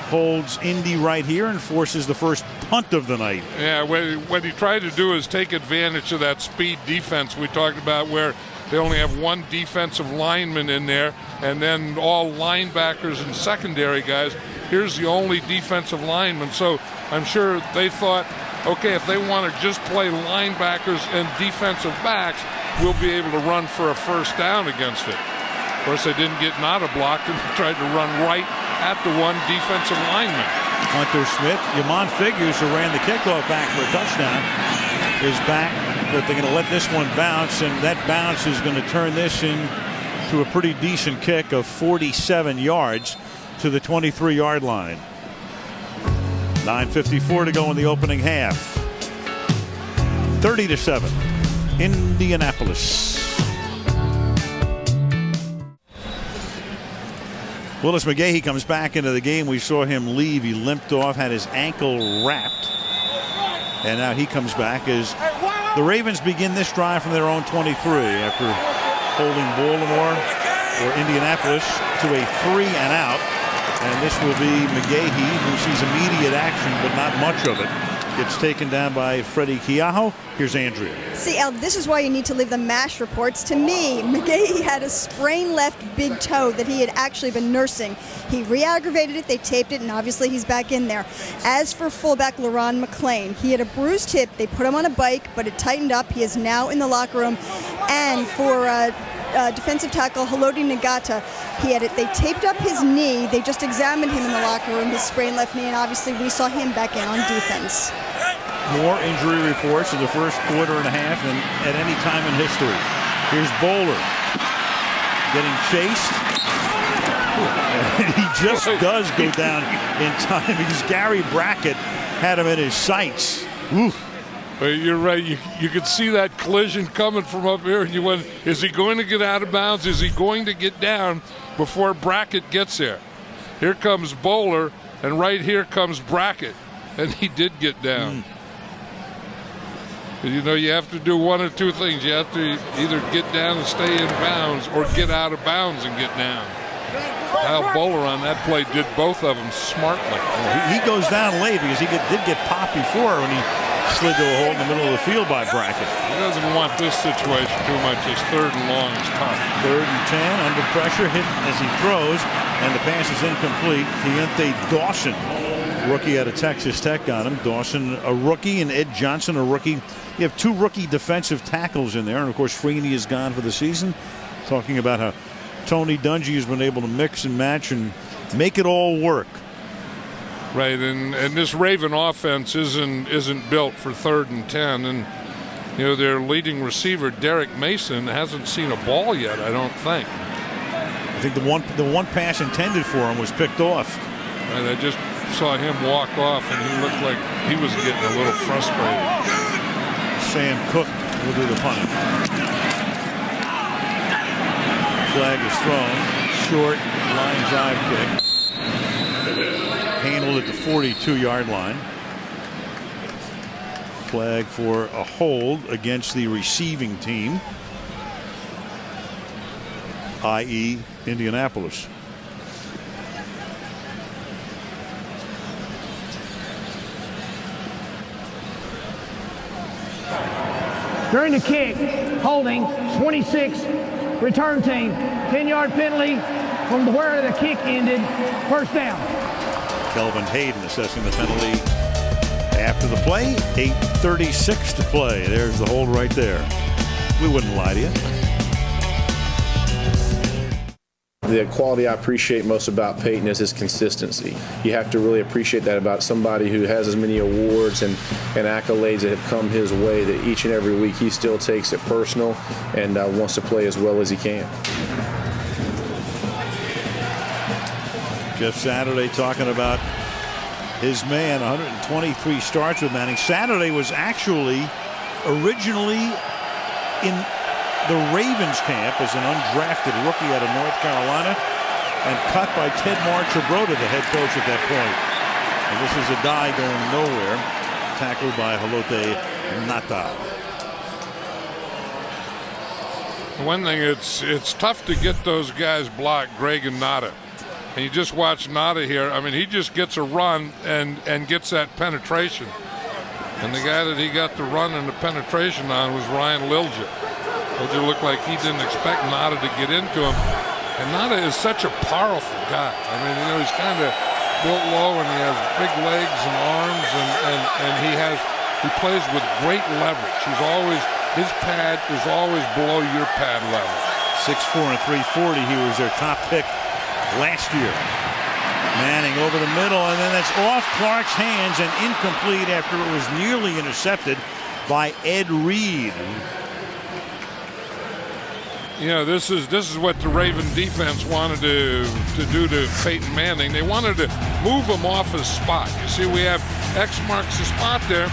holds Indy right here and forces the first punt of the night. Yeah, what he tried to do is take advantage of that speed defense we talked about, where they only have 1 defensive lineman in there, and then all linebackers and secondary guys. Here's the only defensive lineman. So I'm sure they thought, okay, if they want to just play linebackers and defensive backs, we'll be able to run for a first down against it. Of course, they didn't get Nada blocked, and they tried to run right at the 1 defensive lineman. Hunter Smith, Yamon Figures, who ran the kickoff back for a touchdown, is back, but they're going to let this one bounce, and that bounce is going to turn this into a pretty decent kick of 47 yards. to the 23-yard line. 9:54 to go in the opening half. 30-7, Indianapolis. Willis McGahee comes back into the game. We saw him leave. He limped off, had his ankle wrapped. And now he comes back as the Ravens begin this drive from their own 23 after holding Baltimore or Indianapolis to a 3-and-out. And this will be McGahee, who sees immediate action, but not much of it. Gets taken down by Freddie Keaho. Here's Andrea. See, Al, this is why you need to leave the MASH reports to me. McGahee had a sprained left big toe that he had actually been nursing. He re-aggravated it, they taped it, and obviously he's back in there. As for fullback LaRon McClain, he had a bruised hip. They put him on a bike, but it tightened up. He is now in the locker room. And for defensive tackle Haloti Nagata, they taped up his knee. They just examined him in the locker room, his sprained left knee, and obviously we saw him back in on defense. More injury reports in the first quarter and a half than at any time in history. Here's Bowler getting chased. And he just does go down in time because Gary Brackett had him in his sights. Oof. Well, you're right. You could see that collision coming from up here, and you went, is he going to get out of bounds? Is he going to get down before Brackett gets there? Here comes Bowler, and right here comes Brackett, and he did get down. You know, you have to do one or two things. You have to either get down and stay in bounds or get out of bounds and get down. Al Bowler on that play did both of them smartly. Well, he goes down late because he did get popped before when he slid to a hole in the middle of the field by Brackett. He doesn't want this situation too much. His 3rd and long is tough. 3rd and 10, under pressure, hit as he throws, and the pass is incomplete. Deontay Dawson, rookie out of Texas Tech, got him. Dawson, a rookie, and Ed Johnson, a rookie. You have 2 rookie defensive tackles in there, and of course Freeney is gone for the season. Talking about how Tony Dungy has been able to mix and match and make it all work. Right, and this Raven offense isn't built for 3rd and 10, and you know their leading receiver Derek Mason hasn't seen a ball yet. I don't think. I think the one pass intended for him was picked off. Right, I just saw him walk off, and he looked like he was getting a little frustrated. Sam Cook will do the punting. Flag is thrown. Short line drive kick. Handled at the 42-yard line. Flag for a hold against the receiving team, i.e. Indianapolis. During the kick, holding, 26, return team, 10-yard penalty from where the kick ended, 1st down. Kelvin Hayden assessing the penalty after the play. 8:36 to play. There's the hold right there. We wouldn't lie to you. The quality I appreciate most about Peyton is his consistency. You have to really appreciate that about somebody who has as many awards and accolades that have come his way, that each and every week he still takes it personal and wants to play as well as he can. Jeff Saturday talking about his man, 123 starts with Manning. Saturday was actually originally in the Ravens camp as an undrafted rookie out of North Carolina and cut by Ted Marchibroda, the head coach at that point. And this is a guy going nowhere, tackled by Haloti Ngata. One thing, it's tough to get those guys blocked, Greg and Ngata. And you just watch Ngata here. I mean, he just gets a run and gets that penetration. And the guy that he got the run and the penetration on was Ryan Lilja. Lilja looked like he didn't expect Ngata to get into him. And Ngata is such a powerful guy. I mean, you know, he's kind of built low and he has big legs and arms and he plays with great leverage. His pad is always below your pad level. 6'4" and 340. He was their top pick last year. Manning over the middle, and then that's off Clark's hands and incomplete after it was nearly intercepted by Ed Reed. this is what the Raven defense wanted to do to Peyton Manning. They wanted to move him off his spot. You see, we have X marks the spot there,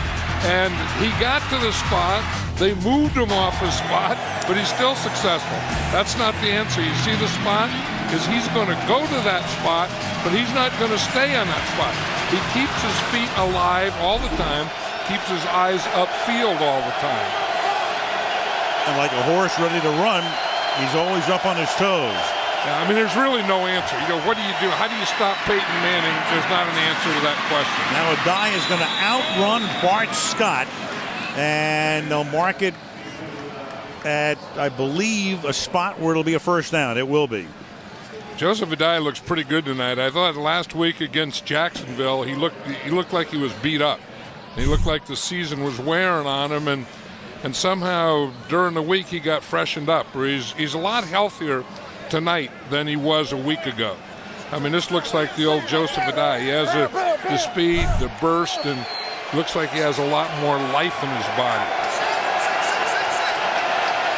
and he got to the spot. They moved him off his spot, but he's still successful. That's not the answer. You see the spot? Because he's going to go to that spot, but he's not going to stay on that spot. He keeps his feet alive all the time, keeps his eyes upfield all the time. And like a horse ready to run, he's always up on his toes. Yeah, I mean, there's really no answer. What do you do? How do you stop Peyton Manning? There's not an answer to that question. Now Adai is going to outrun Bart Scott, and they'll mark it at, I believe, a spot where it'll be a first down. It will be. Joseph Adai looks pretty good tonight. I thought last week against Jacksonville, he looked like he was beat up. He looked like the season was wearing on him, and somehow during the week he got freshened up. Where he's a lot healthier tonight than he was a week ago. I mean, this looks like the old Joseph Adai. He has the speed, the burst, and looks like he has a lot more life in his body.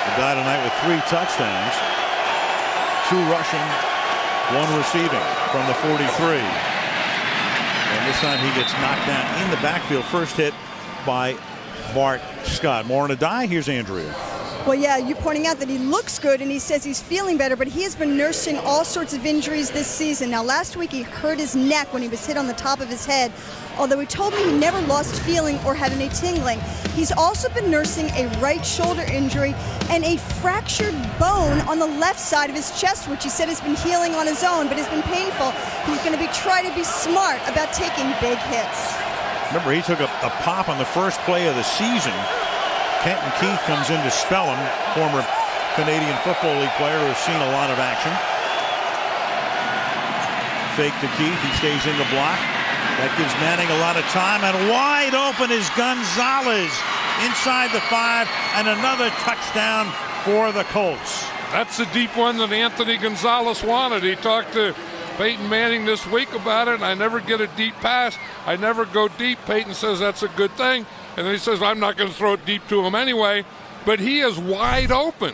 Adai tonight with 3 touchdowns, 2 rushing, 1 receiving from the 43. And this time he gets knocked down in the backfield. First hit by Bart Scott. More on Adai. Here's Andrea. Well, yeah, you're pointing out that he looks good and he says he's feeling better, but he has been nursing all sorts of injuries this season. Now, last week he hurt his neck when he was hit on the top of his head, although he told me he never lost feeling or had any tingling. He's also been nursing a right shoulder injury and a fractured bone on the left side of his chest, which he said has been healing on his own, but has been painful. He's going to try to be smart about taking big hits. Remember, he took a pop on the first play of the season. Kenton Keith comes in to spell him, former Canadian Football League player who has seen a lot of action. Fake to Keith, he stays in the block. That gives Manning a lot of time, and wide open is Gonzalez inside the 5, and another touchdown for the Colts. That's the deep one that Anthony Gonzalez wanted. He talked to Peyton Manning this week about it. I never get a deep pass. I never go deep. Peyton says that's a good thing. And then he says, I'm not going to throw it deep to him anyway. But he is wide open.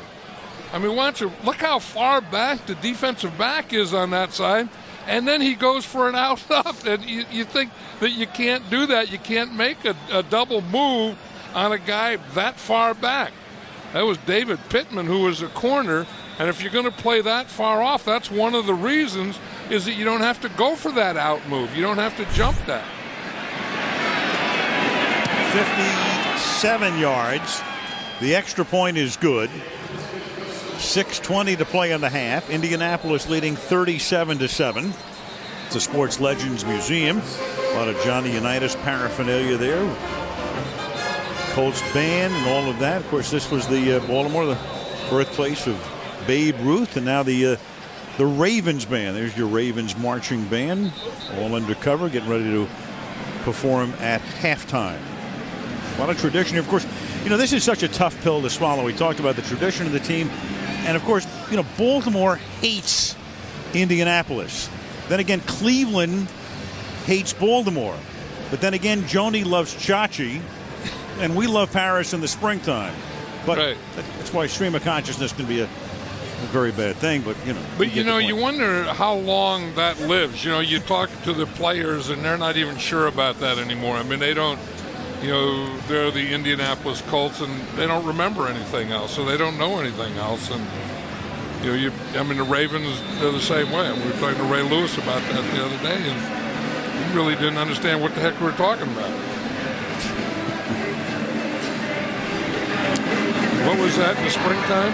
I mean, look how far back the defensive back is on that side. And then he goes for an out up. And you think that you can't do that. You can't make a double move on a guy that far back. That was David Pittman, who was a corner. And if you're going to play that far off, that's one of the reasons is that you don't have to go for that out move. You don't have to jump that. 57 yards. The extra point is good. 6:20 to play in the half. Indianapolis leading 37-7. It's a Sports Legends Museum. A lot of Johnny Unitas paraphernalia there. Colts band and all of that. Of course, this was the Baltimore, the birthplace of Babe Ruth, and now the Ravens band. There's your Ravens marching band, all undercover, getting ready to perform at halftime. A lot of tradition. Of course, this is such a tough pill to swallow. We talked about the tradition of the team, and of course, Baltimore hates Indianapolis. Then again, Cleveland hates Baltimore. But then again, Joni loves Chachi, and we love Paris in the springtime. But right. That's why stream of consciousness can be a very bad thing. But you wonder how long that lives. You talk to the players, and they're not even sure about that anymore. I mean, they don't. They're the Indianapolis Colts, and they don't remember anything else, so they don't know anything else. And the Ravens, they're the same way. We were talking to Ray Lewis about that the other day, and he really didn't understand what the heck we were talking about. What was that in the springtime?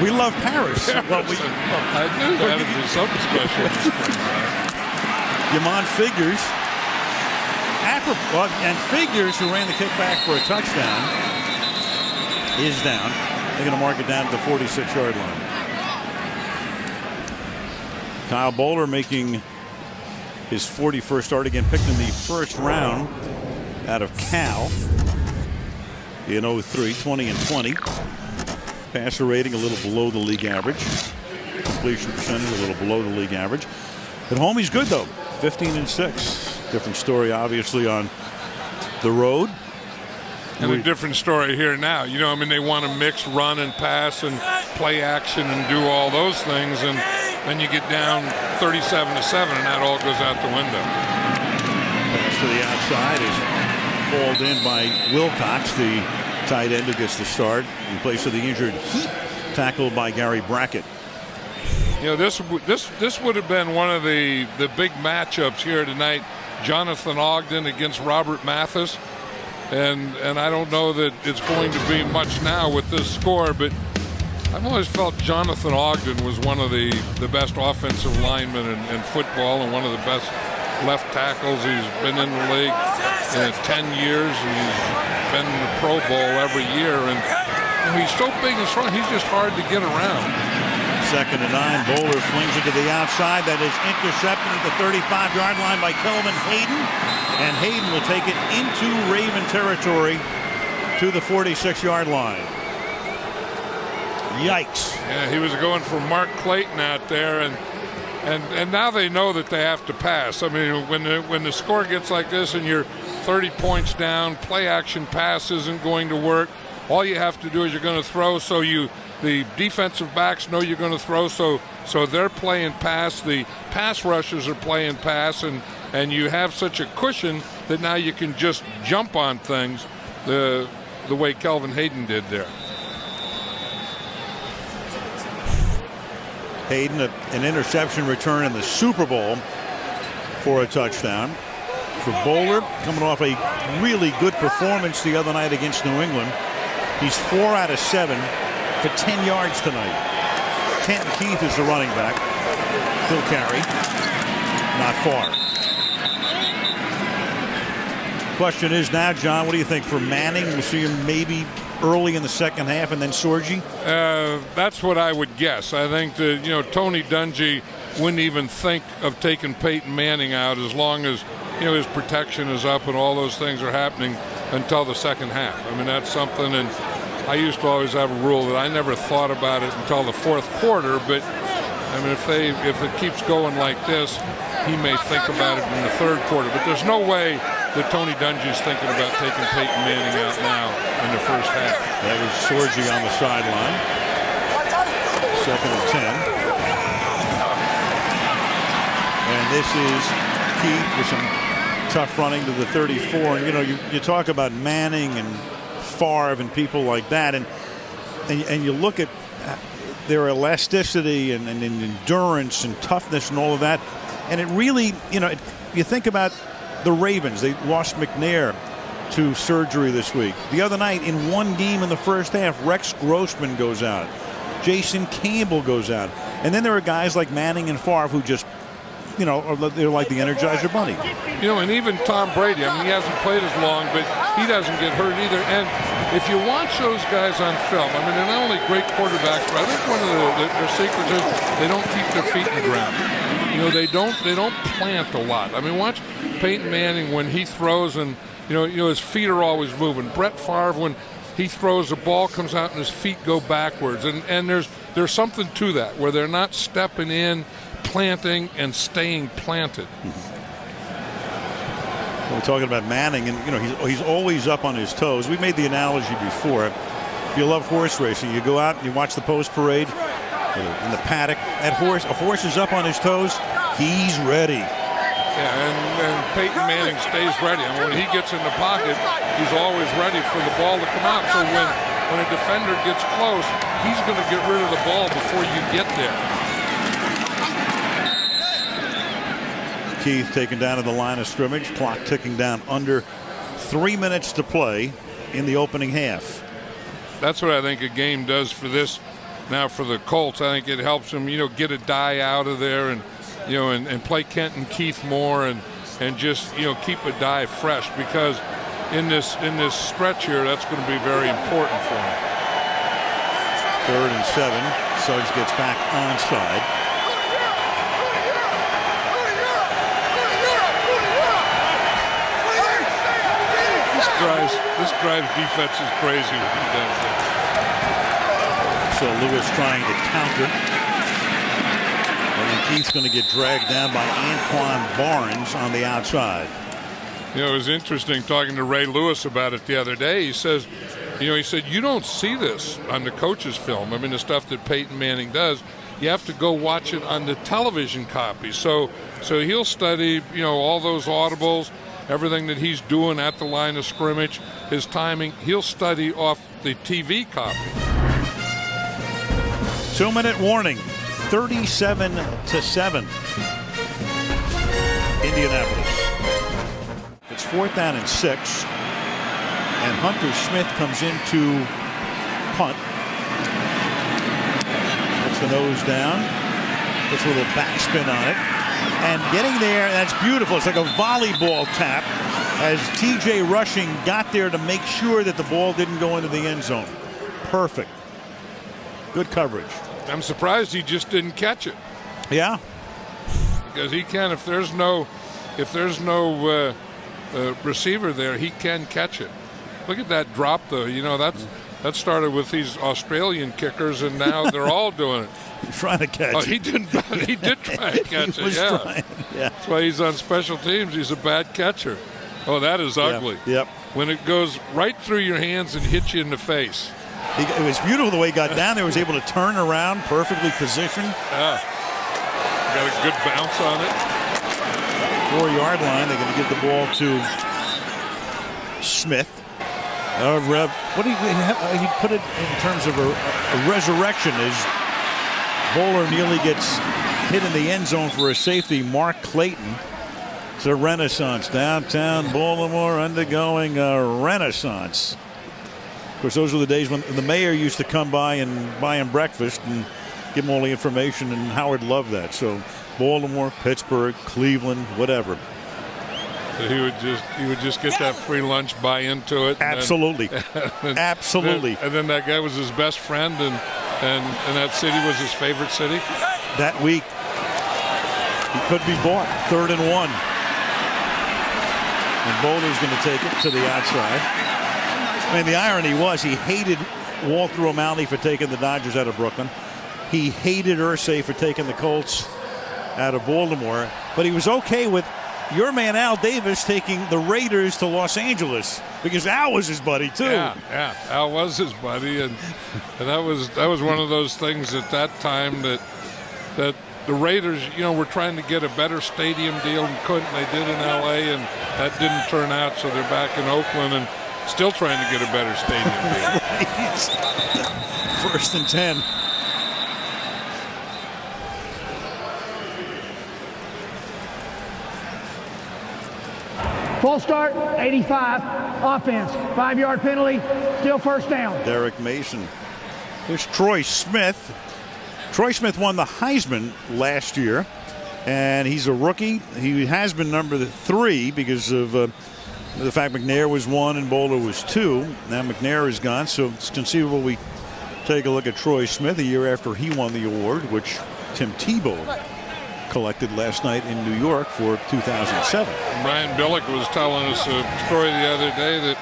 We love Paris. Yeah, well, I knew that would be something special in the springtime. Yamon Figures. And Figures, who ran the kickback for a touchdown, is down. They're going to mark it down to the 46-yard line. Kyle Bowler making his 41st start, again picked in the first round out of Cal in 03, 20-20. Passer rating a little below the league average. Completion percentage a little below the league average. At home he's good though, 15-6. Different story obviously on the road. And a different story here now. You know, I mean, they want to mix run and pass and play action and do all those things, and then you get down 37-7, and that all goes out the window. Pass to the outside is hauled in by Wilcox, the tight end who gets the start in place of the injured Heap, tackled by Gary Brackett. You know, this would have been one of the big matchups here tonight. Jonathan Ogden against Robert Mathis. And I don't know that it's going to be much now with this score, but I've always felt Jonathan Ogden was one of the best offensive linemen in football and one of the best left tackles. He's been in the league 10 years, and he's been in the Pro Bowl every year. And he's so big and strong, he's just hard to get around. 2nd and 9. Bowler flings it to the outside. That is intercepted at the 35-yard line by Kelvin Hayden. And Hayden will take it into Raven territory to the 46-yard line. Yikes. Yeah, he was going for Mark Clayton out there, and now they know that they have to pass. I mean, when the score gets like this and you're 30 points down, play action pass isn't going to work. All you have to do is you're going to throw, so the defensive backs know you're going to throw, so they're playing pass. The pass rushers are playing pass, and you have such a cushion that now you can just jump on things the way Kelvin Hayden did there. Hayden, an interception return in the Super Bowl for a touchdown. For Bowler, coming off a really good performance the other night against New England. He's 4 out of 7 for 10 yards tonight. Kenton Keith is the running back. He'll carry. Not far. Question is now, John, what do you think for Manning? We'll see him maybe early in the second half, and then Sorgi? That's what I would guess. I think that, Tony Dungy wouldn't even think of taking Peyton Manning out as long as, his protection is up and all those things are happening until the second half. I mean, that's something, and I used to always have a rule that I never thought about it until the fourth quarter, but I mean, if it keeps going like this, he may think about it in the third quarter. But there's no way that Tony Dungy's thinking about taking Peyton Manning out now in the first half. That was Sorgi on the sideline. 2nd and 10. And this is Keith with some tough running to the 34. And, you talk about Manning and Favre and people like that, and you look at their elasticity and endurance and toughness and all of that, and it really, you think about the Ravens. They lost McNair to surgery this week. The other night, in one game in the first half, Rex Grossman goes out. Jason Campbell goes out. And then there are guys like Manning and Favre who just, they're like the Energizer Bunny. And even Tom Brady, I mean, he hasn't played as long, but he doesn't get hurt either. And if you watch those guys on film, I mean, they're not only great quarterbacks, but I think one of their secrets is they don't keep their feet in the ground. They don't plant a lot. I mean, watch Peyton Manning when he throws, and his feet are always moving. Brett Favre, when he throws, the ball comes out and his feet go backwards. And there's something to that where they're not stepping in, planting, and staying planted. We're talking about Manning, and he's always up on his toes. We made the analogy before. If you love horse racing, you go out and you watch the post parade in the paddock. A horse is up on his toes. He's ready. Yeah, and Peyton Manning stays ready. I mean, when he gets in the pocket, he's always ready for the ball to come out. So when a defender gets close, he's going to get rid of the ball before you get there. Keith taken down at the line of scrimmage. Clock ticking down under 3 minutes to play in the opening half. That's what I think a game does for this. Now for the Colts, I think it helps them, get a die out of there and play Kenton Keith more and just, keep a die fresh, because in this stretch here, that's going to be very important for them. 3rd and 7. Suggs gets back onside. This drive's defense is crazy when he does that. So Lewis trying to counter. And then Keith's going to get dragged down by Anquan Barnes on the outside. You know, it was interesting talking to Ray Lewis about it the other day. He says, he said, you don't see this on the coach's film. I mean, the stuff that Peyton Manning does, you have to go watch it on the television copy. So he'll study, all those audibles, everything that he's doing at the line of scrimmage, his timing. He'll study off the TV copy. 2-minute warning, 37-7. Indianapolis. It's 4th down and 6. And Hunter Smith comes into punt. Puts the nose down. Puts a little backspin on it. And getting there, that's beautiful. It's like a volleyball tap as T.J. Rushing got there to make sure that the ball didn't go into the end zone. Perfect. Good coverage. I'm surprised he just didn't catch it. Yeah. Because he can, if there's no receiver there, he can catch it. Look at that drop, though. That started with these Australian kickers, and now they're all doing it. He's trying to catch it. He did try to catch it. Yeah. Trying. Yeah. That's why he's on special teams. He's a bad catcher. Oh, that is ugly. Yep. When it goes right through your hands and hits you in the face. It was beautiful the way he got down there. He was able to turn around, perfectly positioned. Yeah. Got a good bounce on it. 4-yard line. They're going to give the ball to Smith. What do he put it in terms of a resurrection? As Bowler nearly gets hit in the end zone for a safety. Mark Clayton. It's a renaissance. Downtown Baltimore undergoing a renaissance. Of course, those were the days when the mayor used to come by and buy him breakfast and give him all the information, and Howard loved that. So Baltimore, Pittsburgh, Cleveland, whatever. He would just get that free lunch, buy into it. Absolutely. Absolutely. And then that guy was his best friend, and that city was his favorite city. That week, he could be bought. 3rd and 1. And Boulder's going to take it to the outside. I mean, the irony was he hated Walter O'Malley for taking the Dodgers out of Brooklyn. He hated Irsay for taking the Colts out of Baltimore. But he was okay with your man Al Davis taking the Raiders to Los Angeles because Al was his buddy too. Yeah, Al was his buddy, and that was one of those things at that time that the Raiders, were trying to get a better stadium deal and couldn't. They did in L.A. and that didn't turn out, so they're back in Oakland and still trying to get a better stadium deal. Right. 1st and 10. Full start, 85, offense, 5-yard penalty, still 1st down. Derek Mason. There's Troy Smith. Troy Smith won the Heisman last year, and he's a rookie. He has been number 3 because of the fact McNair was 1 and Bowler was 2. Now McNair is gone, so it's conceivable we take a look at Troy Smith a year after he won the award, which Tim Tebow collected last night in New York for 2007. Brian Billick was telling us a story the other day that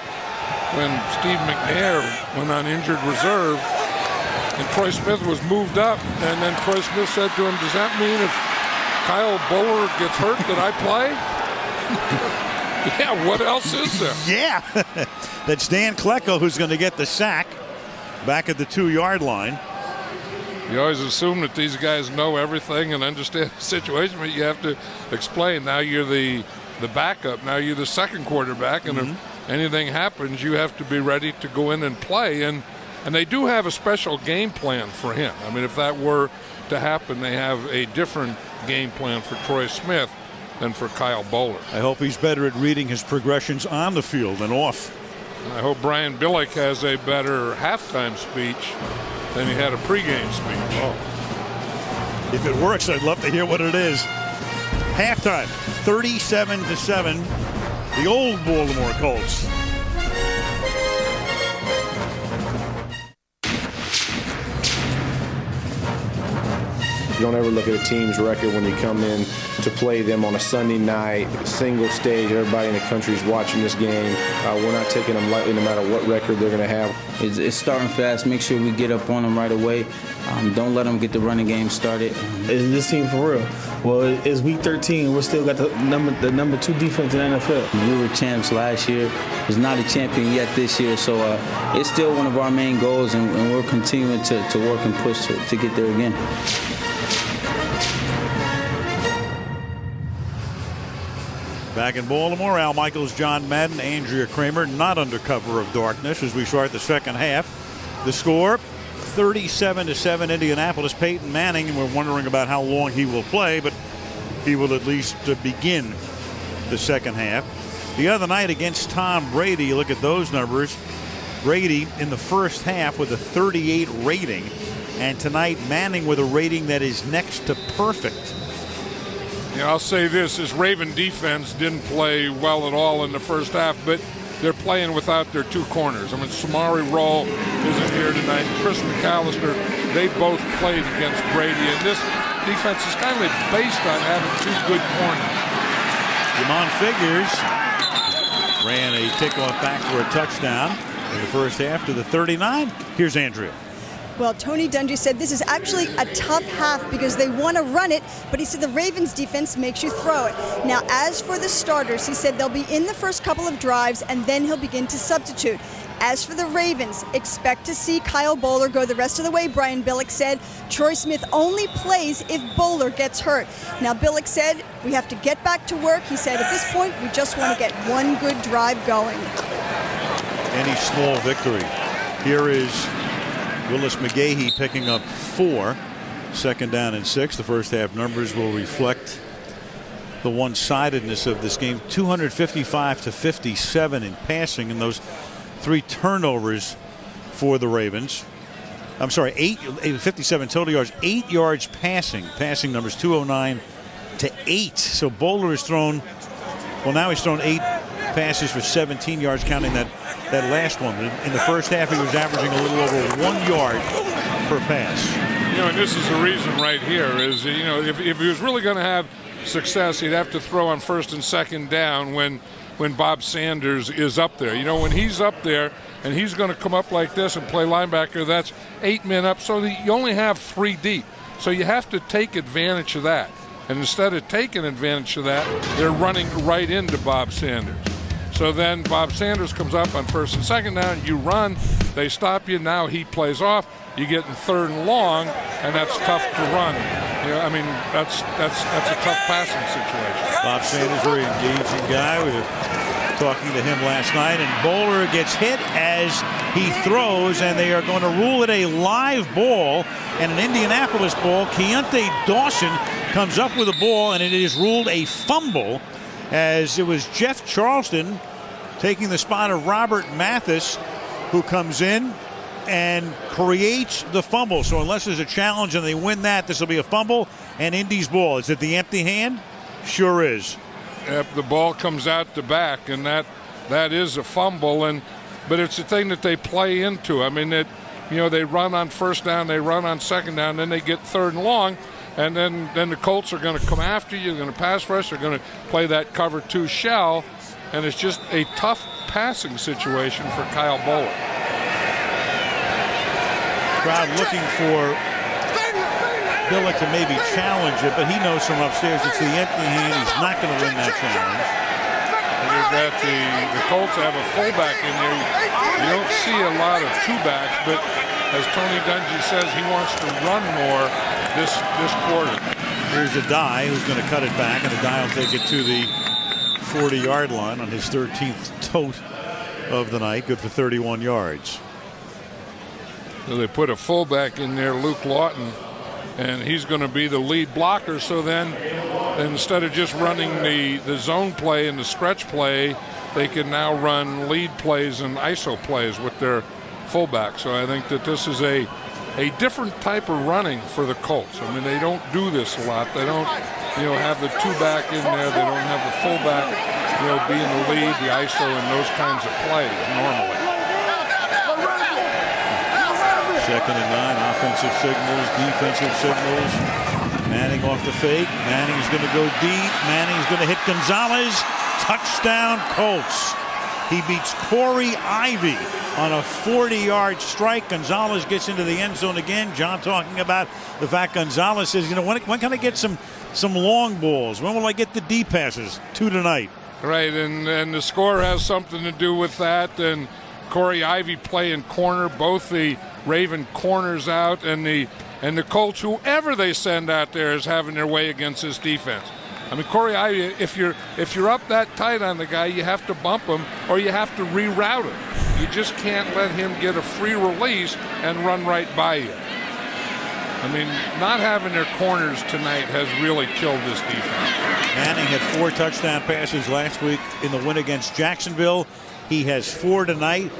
when Steve McNair went on injured reserve and Troy Smith was moved up, and then Troy Smith said to him, does that mean if Kyle Bowler gets hurt that I play? Yeah, what else is there? Yeah. That's Dan Klecko who's going to get the sack back at the 2-yard line. You always assume that these guys know everything and understand the situation, but you have to explain. Now you're the backup. Now you're the second quarterback, and if anything happens, you have to be ready to go in and play. And they do have a special game plan for him. I mean, if that were to happen, they have a different game plan for Troy Smith than for Kyle Bowler. I hope he's better at reading his progressions on the field than off. I hope Brian Billick has a better halftime speech than he had a pregame speech. Oh. If it works, I'd love to hear what it is. Halftime, 37-7, the old Baltimore Colts. Don't ever look at a team's record when you come in to play them on a Sunday night, single stage. Everybody in the country is watching this game. We're not taking them lightly no matter what record they're going to have. It's starting fast. Make sure we get up on them right away. Don't let them get the running game started. Is this team for real? Well, it's week 13. We're still got the number 2 defense in the NFL. We were champs last year. It's not a champion yet this year, so it's still one of our main goals, and we're continuing to work and push to get there again. Back in Baltimore, Al Michaels, John Madden, Andrea Kramer, not under cover of darkness as we start the second half. The score, 37-7 Indianapolis. Peyton Manning, and we're wondering about how long he will play, but he will at least begin the second half. The other night against Tom Brady, you look at those numbers. Brady in the first half with a 38 rating, and tonight Manning with a rating that is next to perfect. Yeah, I'll say this Raven defense didn't play well at all in the first half, but they're playing without their 2 corners. I mean, Samari Roll isn't here tonight. Chris McAllister, they both played against Brady, and this defense is kind of based on having 2 good corners. Jamon Figures ran a kickoff back for a touchdown in the first half to the 39. Here's Andrea. Well, Tony Dungy said this is actually a tough half because they want to run it, but he said the Ravens defense makes you throw it. Now, as for the starters, he said they'll be in the first couple of drives and then he'll begin to substitute. As for the Ravens, expect to see Kyle Bowler go the rest of the way, Brian Billick said. Troy Smith only plays if Bowler gets hurt. Now, Billick said, we have to get back to work. He said, at this point, we just want to get one good drive going. Any small victory. Here is Willis McGahee picking up 4. Second down and 6. The first half numbers will reflect the one-sidedness of this game. 255-57 in passing, and those 3 turnovers for the Ravens. I'm sorry, 57 total yards, 8 yards passing. Passing numbers 209-8. So Bowler has thrown, well, now he's thrown 8 passes for 17 yards, counting that last one. In the first half, he was averaging a little over 1 yard per pass. You know, and this is the reason right here is, you know, if he was really going to have success, he'd have to throw on first and second down when Bob Sanders is up there. You know, when he's up there and he's going to come up like this and play linebacker, that's 8 men up, so that you only have 3 deep. So you have to take advantage of that. And instead of taking advantage of that, they're running right into Bob Sanders. So then Bob Sanders comes up on first and second down, you run, they stop you, now he plays off, you get in 3rd and long, and that's tough to run. You know, I mean, that's a tough passing situation. Bob Sanders, very engaging guy. We were talking to him last night, and Bowler gets hit as he throws, and they are going to rule it a live ball and an Indianapolis ball. Keontae Dawson comes up with a ball, and it is ruled a fumble, as it was Jeff Charleston taking the spot of Robert Mathis, who comes in and creates the fumble. So unless there's a challenge and they win that, this will be a fumble and Indy's ball. Is it the empty hand? Sure is. Yep, the ball comes out the back, and that is a fumble. But it's a thing that they play into. I mean, they run on first down, they run on second down, then they get 3rd and long. And then the Colts are going to come after you. They're going to pass rush. They're going to play that cover 2 shell. And it's just a tough passing situation for Kyle Bowler. Crowd looking for Billick to maybe challenge it, but he knows from upstairs it's the empty hand. He's not going to win that challenge. And you've got the Colts have a fullback in there. You don't see a lot of 2-backs, but as Tony Dungy says, he wants to run more this quarter. Here's Adai, who's going to cut it back, and Adai will take it to the 40-yard line on his 13th tote of the night. Good for 31 yards. So they put a fullback in there, Luke Lawton, and he's going to be the lead blocker. So then instead of just running the zone play and the stretch play, they can now run lead plays and ISO plays with their fullback. So I think that this is a different type of running for the Colts. I mean, they don't do this a lot. They don't, have the 2-back in there. They don't have the fullback, being the lead, the ISO, and those kinds of plays normally. 2nd and 9, offensive signals, defensive signals. Manning off the fake. Manning's going to go deep. Manning's going to hit Gonzalez. Touchdown, Colts. He beats Corey Ivy on a 40-yard strike. Gonzalez gets into the end zone again. John talking about the fact Gonzalez says, when can I get some long balls? When will I get the deep passes? 2 tonight. Right, and the score has something to do with that. And Corey Ivy playing corner, both the Raven corners out, and the Colts, whoever they send out there, is having their way against this defense. I mean, Corey Ivy, if you're up that tight on the guy, you have to bump him or you have to reroute him. You just can't let him get a free release and run right by you. I mean, not having their corners tonight has really killed this defense. Manning had 4 touchdown passes last week in the win against Jacksonville. He has 4 tonight.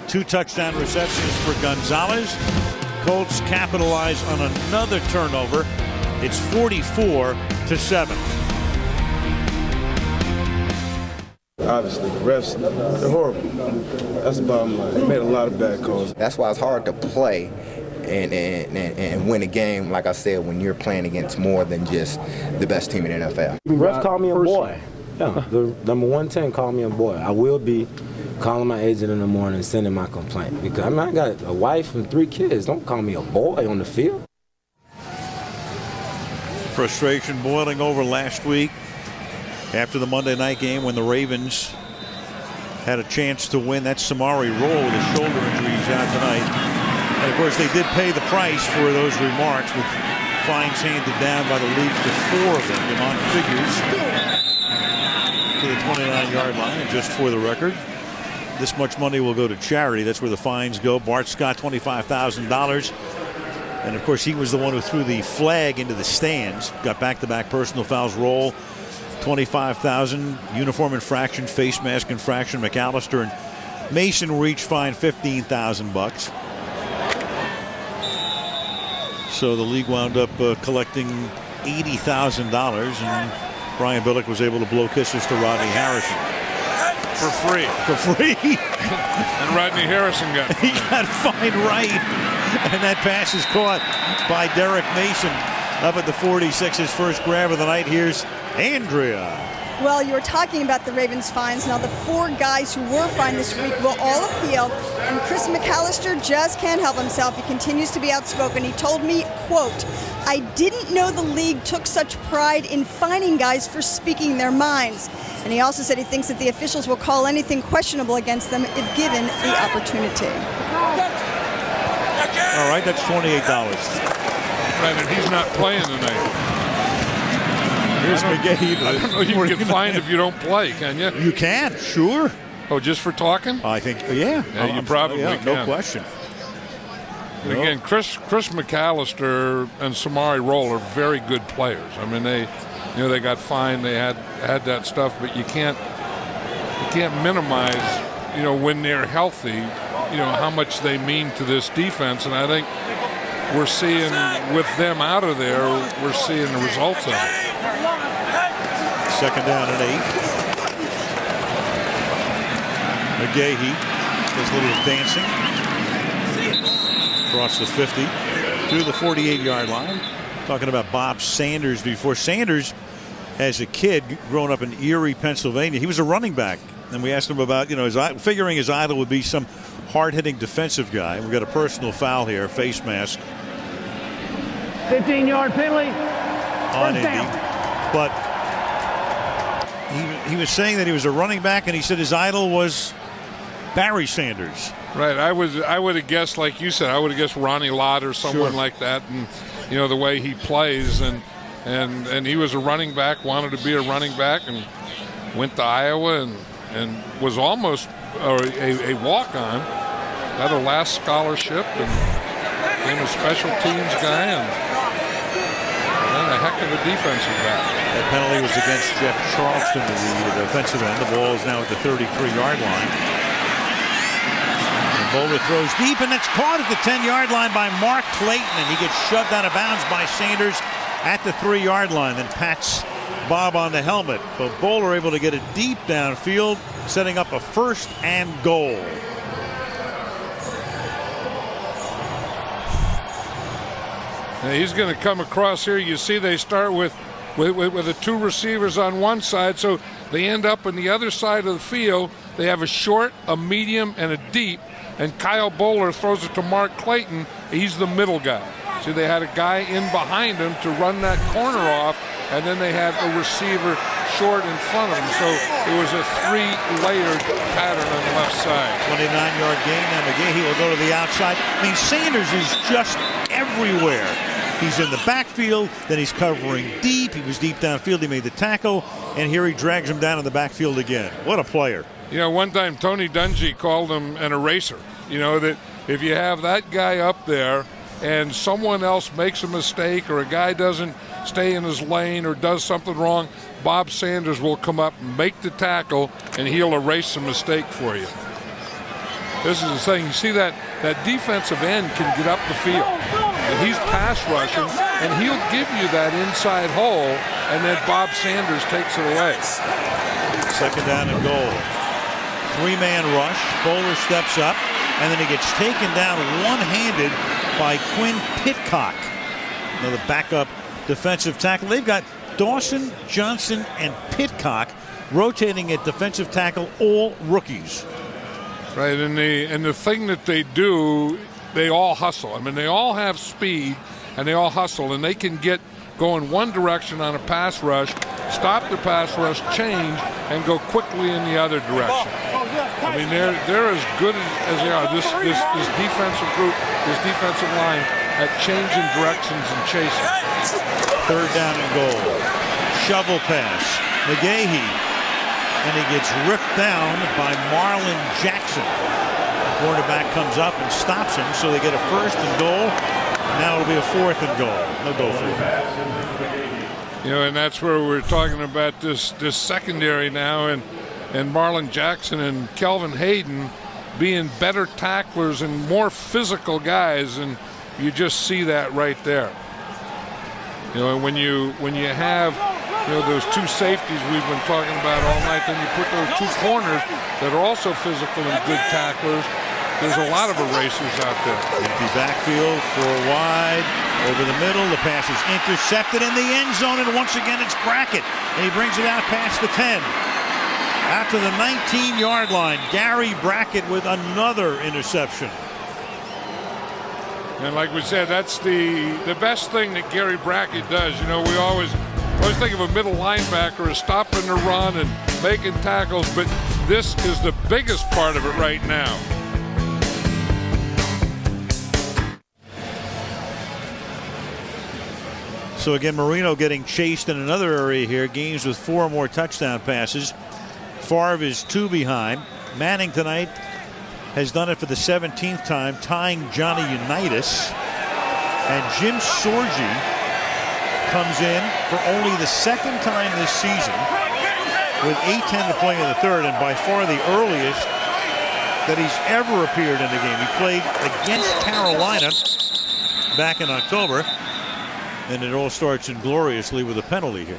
2 touchdown receptions for Gonzalez. Colts capitalize on another turnover. It's 44-7. Obviously, the refs, they're horrible. That's the bottom line. They made a lot of bad calls. That's why it's hard to play and win a game, like I said, when you're playing against more than just the best team in the NFL. Ref called me a boy. Yeah, the number 110 called me a boy. I will be calling my agent in the morning and sending my complaint. Because I got a wife and 3 kids. Don't call me a boy on the field. Frustration boiling over last week after the Monday night game when the Ravens had a chance to win. That Samari Rolle with his shoulder injury, he's out tonight. And of course they did pay the price for those remarks with fines handed down by the league to 4 of them. Demont Figures to the 29-yard line. And just for the record, this much money will go to charity. That's where the fines go. Bart Scott, $25,000. And of course he was the one who threw the flag into the stands. Got back-to-back personal fouls. Roll, $25,000. Uniform infraction, face mask infraction. McAllister and Mason were each fined $15,000. So the league wound up collecting $80,000, and Brian Billick was able to blow kisses to Rodney Harrison. For free. For free. And Rodney Harrison got fined. He got fined right. And that pass is caught by Derek Mason up at the 46. His first grab of the night. Here's Andrea. Well, you were talking about the Ravens fines. Now the 4 guys who were fined this week will all appeal, and Chris McAllister just can't help himself. He continues to be outspoken. He told me, quote, "I didn't know the league took such pride in fining guys for speaking their minds." And he also said he thinks that the officials will call anything questionable against them if given the opportunity. All right, that's $28. Right, and he's not playing tonight. Here's McGahee. I don't know you can find if you don't play, can you? You can, sure. Oh, just for talking? I think, yeah. You probably can. No question. And again, Chris McAllister and Samari Rolle are very good players. I mean, they got fined. They had that stuff, but you can't minimize, when they're healthy, how much they mean to this defense. And I think we're seeing with them out of there, we're seeing the results of it. Second down and 8. McGahee does a little dancing. Across the 50 to the 48-yard line. Talking about Bob Sanders before. Sanders, as a kid, growing up in Erie, Pennsylvania, he was a running back. And we asked him about, figuring his idol would be some hard-hitting defensive guy. We've got a personal foul here, face mask. 15-yard penalty. On Indy. But he was saying that he was a running back, and he said his idol was Barry Sanders. Right. I would have guessed, like you said, I would have guessed Ronnie Lott or someone like that, and the way he plays, and he was a running back, wanted to be a running back, and went to Iowa and was almost a walk-on, got a last scholarship, and became a special teams guy, and a heck of a defensive back. That penalty was against Jeff Charleston, the defensive end. The ball is now at the 33-yard line. And Bowler throws deep, and it's caught at the 10-yard line by Mark Clayton, and he gets shoved out of bounds by Sanders at the 3-yard line, then pats Bob on the helmet. But Bowler able to get it deep downfield, setting up a 1st and goal. Now he's going to come across here. You see they start with the two receivers on one side, so they end up on the other side of the field. They have a short, a medium, and a deep, and Kyle Bowler throws it to Mark Clayton. He's the middle guy. See, they had a guy in behind him to run that corner off, and then they had a receiver short in front of him. So it was a three-layered pattern on the left side. 29-yard gain. Now McGahee will go to the outside. I mean, Sanders is just everywhere. He's in the backfield, then he's covering deep. He was deep downfield. He made the tackle, and here he drags him down in the backfield again. What a player. You know, one time Tony Dungy called him an eraser. You know, that if you have that guy up there and someone else makes a mistake or a guy doesn't stay in his lane or does something wrong, Bob Sanders will come up and make the tackle, and he'll erase the mistake for you. This is the thing. You see that defensive end can get up the field, and he's pass rushing, and he'll give you that inside hole, and then Bob Sanders takes it away. Second down and goal. Three-man rush. Bowler steps up, and then he gets taken down one-handed by Quinn Pitcock, another backup defensive tackle. They've got Dawson, Johnson, and Pitcock rotating at defensive tackle, all rookies. Right, and the thing that they do, they all hustle. I mean, they all have speed, and they all hustle, and they can get going one direction on a pass rush, stop the pass rush, change, and go quickly in the other direction. I mean, they're as good as they are. This defensive group, this defensive line, at changing directions and chasing. Third down and goal. Shovel pass. McGahee. And he gets ripped down by Marlon Jackson. The quarterback comes up and stops him, so they get a first and goal. And now it'll be a fourth and goal. They'll go for it. You know, and that's where we're talking about this secondary now, and Marlon Jackson and Kelvin Hayden being better tacklers and more physical guys, and you just see that right there. You know, when you have, you know, those two safeties we've been talking about all night, then you put those two corners that are also physical and good tacklers. There's a lot of erasers out there. Empty backfield, four wide, over the middle. The pass is intercepted in the end zone, and once again it's Brackett, and he brings it out past the 10. Out to the 19-yard line, Gary Brackett with another interception. And like we said, that's the best thing that Gary Brackett does. You know, we always think of a middle linebacker as stopping the run and making tackles, but this is the biggest part of it right now. So again, Marino getting chased in another area here. Games with 4 more touchdown passes. Favre is 2 behind. Manning tonight has done it for the 17th time, tying Johnny Unitas. And Jim Sorgi comes in for only the second time this season with 8:10 to play in the third, and by far the earliest that he's ever appeared in the game. He played against Carolina back in October, and it all starts ingloriously with a penalty here.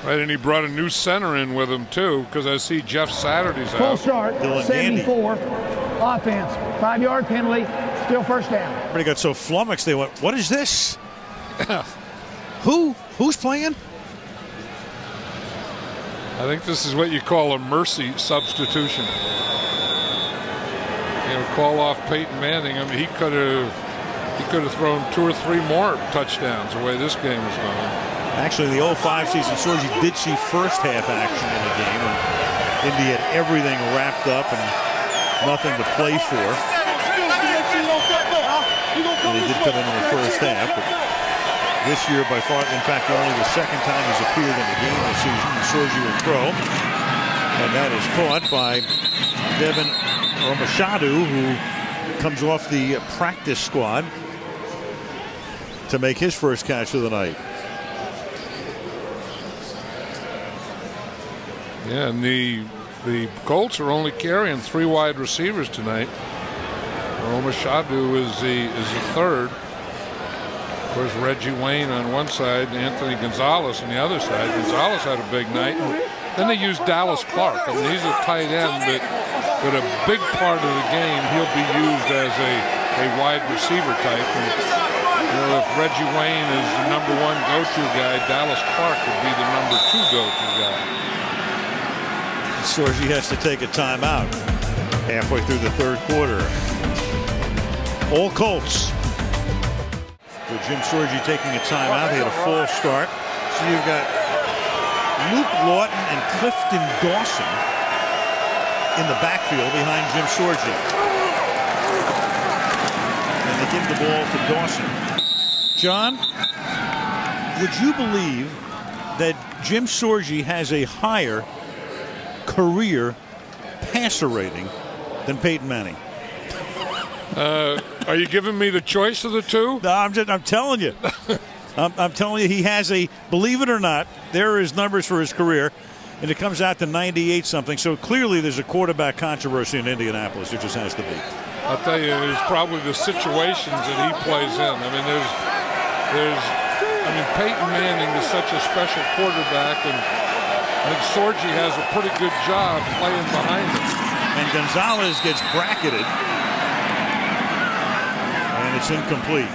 Right, and he brought a new center in with him, too, because I see Jeff Saturday's out. Full start, Dylan 74, offense, 5-yard penalty, still first down. Everybody got so flummoxed, they went, what is this? Who's playing? I think this is what you call a mercy substitution. You know, call off Peyton Manning. I mean, he could have thrown 2 or 3 more touchdowns the way this game was going. Actually, in the 05 season, Sorgi did see first half action in the game, and Indy had everything wrapped up and nothing to play for. And he did come in the first half, but this year, by far, in fact, only the second time he's appeared in the game this season. Sorgi will throw, and that is caught by Devin Romashadu, who comes off the practice squad to make his first catch of the night. Yeah, and the Colts are only carrying 3 wide receivers tonight. Romashadu is the third. Of course, Reggie Wayne on one side, Anthony Gonzalez on the other side. Gonzalez had a big night. And then they used Dallas Clark. I mean, he's a tight end, but a big part of the game, he'll be used as a wide receiver type. And if Reggie Wayne is the number 1 go-to guy, Dallas Clark would be the number 2 go-to guy. Sorgi has to take a timeout halfway through the third quarter. All Colts. With Jim Sorgi taking a timeout, he had a false start. So you've got Luke Lawton and Clifton Dawson in the backfield behind Jim Sorgi. And they give the ball to Dawson. John, would you believe that Jim Sorgi has a higher career passer rating than Peyton Manning? Are you giving me the choice of the two? No, I'm telling you. I'm telling you, he has a, believe it or not, there are his numbers for his career, and it comes out to 98 something. So clearly there's a quarterback controversy in Indianapolis. There just has to be. I'll tell you, it's probably the situations that he plays in. I mean, Peyton Manning is such a special quarterback, and I think Sorgi has a pretty good job playing behind him. And Gonzalez gets bracketed, and it's incomplete.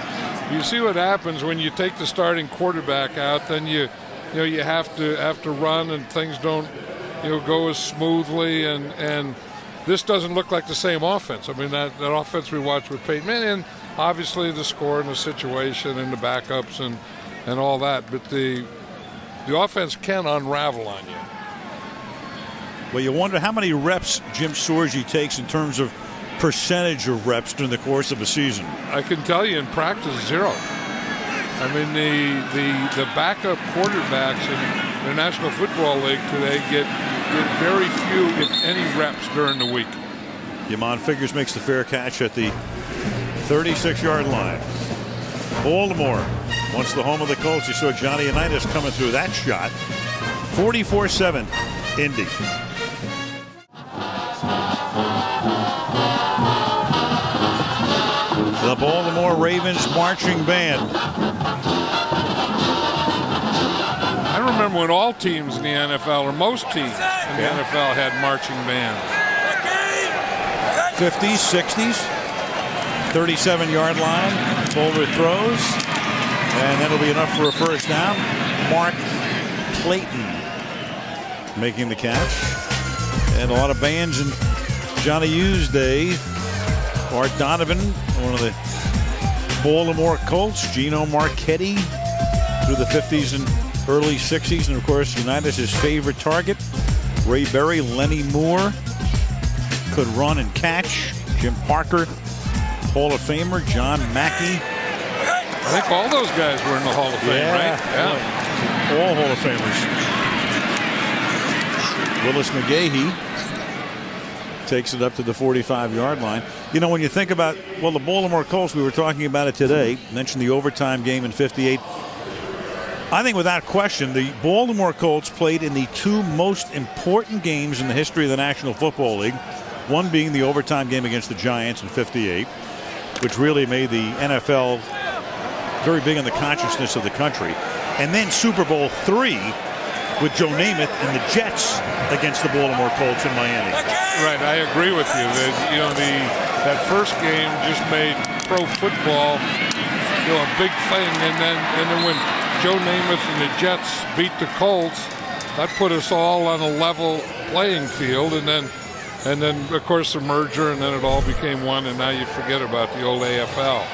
You see what happens when you take the starting quarterback out, then you have to run, and things don't go as smoothly, and this doesn't look like the same offense. I mean, that offense we watched with Peyton Manning, and obviously the score and the situation and the backups and all that, but the offense can unravel on you. Well, you wonder how many reps Jim Sorgi takes in terms of percentage of reps during the course of a season. I can tell you in practice, 0. I mean, the backup quarterbacks in the National Football League today get very few, if any, reps during the week. Yamon Figures makes the fair catch at the 36-yard line. Baltimore, once the home of the Colts. You saw Johnny Unitas coming through that shot. 44-7, Indy. The Baltimore Ravens marching band. I remember when all teams in the NFL, or most teams in the NFL, had marching bands. 50s, 60s, 37-yard line. Boulder throws, and that'll be enough for a first down. Mark Clayton making the catch. And a lot of bands in Johnny U's day. Art Donovan, one of the Baltimore Colts. Gino Marchetti through the 50s and early 60s. And, of course, Unitas' his favorite target. Ray Berry, Lenny Moore could run and catch. Jim Parker, Hall of Famer. John Mackey. I think all those guys were in the Hall of Fame, right? Yeah. All Hall of Famers. Willis McGahee takes it up to the 45-yard line. You know, when you think about, well, the Baltimore Colts, we were talking about it today, mentioned the overtime game in 58. I think without question, the Baltimore Colts played in the two most important games in the history of the National Football League, one being the overtime game against the Giants in 58, which really made the NFL very big in the consciousness of the country, and then Super Bowl III with Joe Namath and the Jets against the Baltimore Colts in Miami. Right, I agree with you. That first game just made pro football, a big thing, and then when Joe Namath and the Jets beat the Colts, that put us all on a level playing field, and then of course the merger, and then it all became one, and now you forget about the old AFL.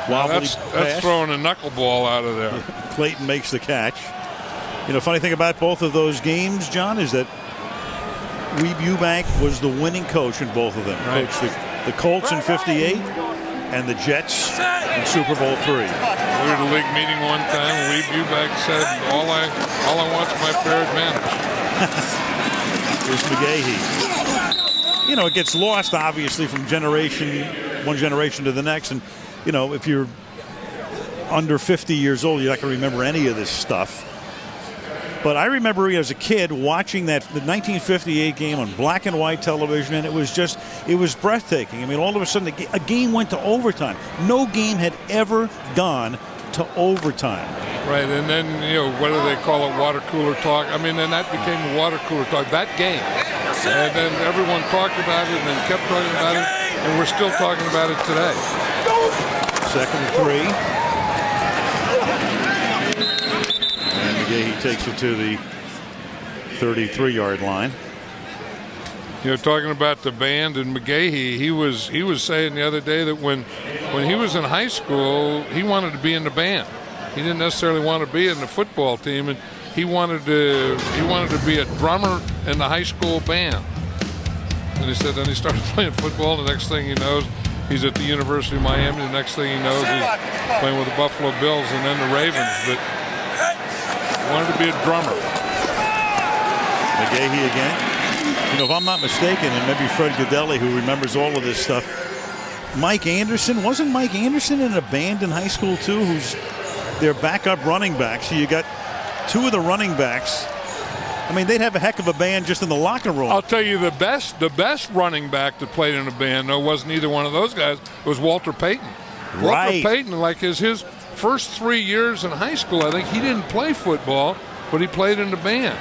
Wow, that's throwing a knuckleball out of there. Clayton makes the catch. Funny thing about both of those games, John, is that Weeb Eubank was the winning coach in both of them. Right. Coached the Colts in 58 and the Jets in Super Bowl III. We were at a league meeting one time, and Weeb Eubank said, all I want is my fair advantage. Here's McGahee. It gets lost, obviously, from one generation to the next. And, if you're under 50 years old, you're not going to remember any of this stuff. But I remember as a kid watching the 1958 game on black and white television, and it was breathtaking. I mean, all of a sudden, a game went to overtime. No game had ever gone to overtime. Right, and then, what do they call it, water cooler talk? I mean, then that became water cooler talk, that game. And then everyone talked about it and then kept talking about it, and we're still talking about it today. Second and 3. And McGahee takes it to the 33-yard line. You know, talking about the band and McGahee, he was saying the other day that when he was in high school, he wanted to be in the band. He didn't necessarily want to be in the football team, and he wanted to be a drummer in the high school band. And he said then he started playing football. The next thing he knows, he's at the University of Miami. The next thing he knows, he's playing with the Buffalo Bills and then the Ravens. But he wanted to be a drummer. McGahee again. You know, if I'm not mistaken, and maybe Fred Godelli, who remembers all of this stuff, wasn't Mike Anderson in a band in high school too, who's their backup running back? So you got two of the running backs. I mean, they'd have a heck of a band just in the locker room. I'll tell you the best running back that played in a band, though, wasn't either one of those guys. It was Walter Payton. Right. Walter Payton, like his first 3 years in high school, I think he didn't play football, but he played in the band.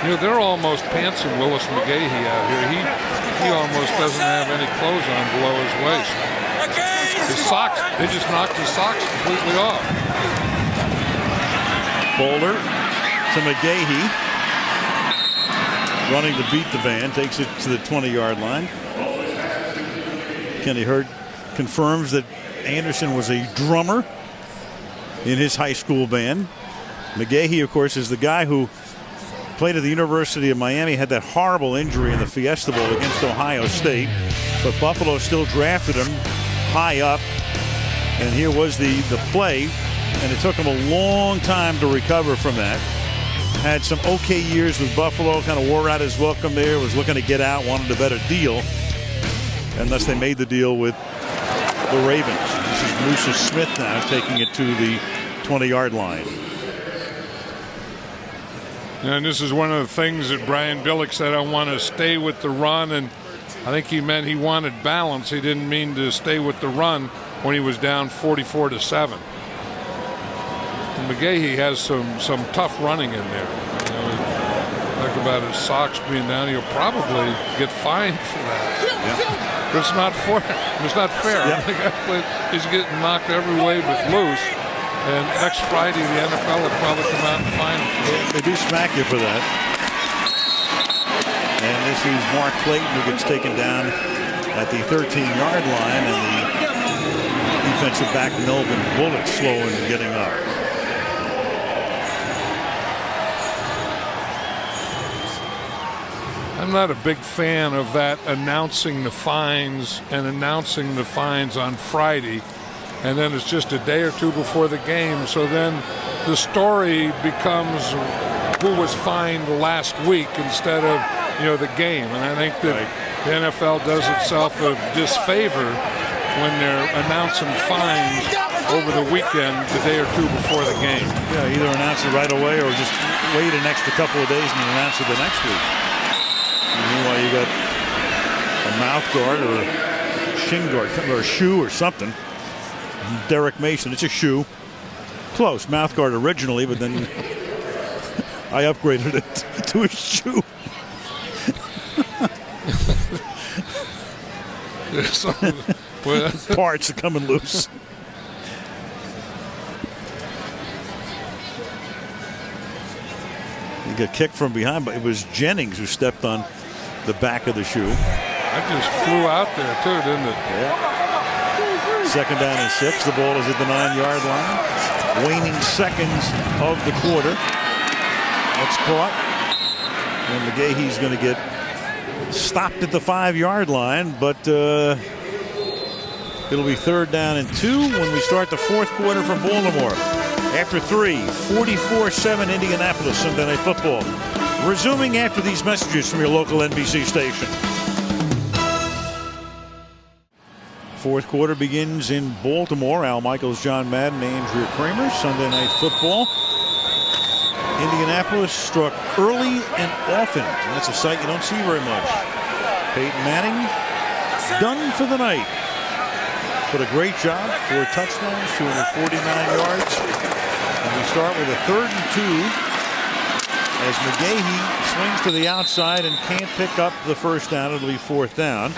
You know, they're almost pantsing Willis McGahee out here. He almost doesn't have any clothes on below his waist. His socks, they just knocked his socks completely off. Bowler to McGahee. Running to beat the band, takes it to the 20-yard line. Kenny Hurt confirms that Anderson was a drummer in his high school band. McGahee, of course, is the guy who played at the University of Miami, had that horrible injury in the Fiesta Bowl against Ohio State, but Buffalo still drafted him high up, and here was the play, and it took him a long time to recover from that. Had some okay years with Buffalo, kind of wore out his welcome there, was looking to get out, wanted a better deal, and thus they made the deal with the Ravens. This is Musa Smith now taking it to the 20-yard line. And this is one of the things that Brian Billick said, I want to stay with the run, and I think he meant he wanted balance. He didn't mean to stay with the run when he was down 44-7. And McGahee has some tough running in there. You know, talk about his socks being down. He'll probably get fined for that. Yeah. But it's not fair. Yeah. I think he's getting knocked every way but loose. And next Friday, the NFL will probably come out and fine him for it. They do smack you for that. And this is Mark Clayton, who gets taken down at the 13-yard line, and the defensive back Melvin Bullock slow in getting up. I'm not a big fan of that announcing the fines on Friday. And then it's just a day or two before the game. So then the story becomes who was fined last week instead of, you know, the game. And I think that the NFL does itself a disfavor when they're announcing fines over the weekend, the day or two before the game. Yeah, either announce it right away or just wait an extra couple of days and announce it the next week. And meanwhile, you got a mouth guard or a shin guard or a shoe or something. Derek Mason, it's a shoe. Close, mouth guard originally, but then I upgraded it to a shoe. Parts are coming loose. He got kicked from behind, but it was Jennings who stepped on the back of the shoe. That just flew out there too, didn't it? Yeah. Second down and 6. The ball is at the 9-yard line. Waning seconds of the quarter. That's caught. And McGahee's going to get stopped at the 5-yard line, but it'll be 3rd down and 2 when we start the 4th quarter from Baltimore. After 3, 44-7 Indianapolis Sunday Night Football. Resuming after these messages from your local NBC station. 4th quarter begins in Baltimore. Al Michaels, John Madden, Andrea Kramer. Sunday Night Football. Indianapolis struck early and often. That's a sight you don't see very much. Peyton Manning done for the night. But a great job. 4 touchdowns, 249 yards. And we start with a 3rd and 2 as McGahee swings to the outside and can't pick up the first down. It'll be 4th down.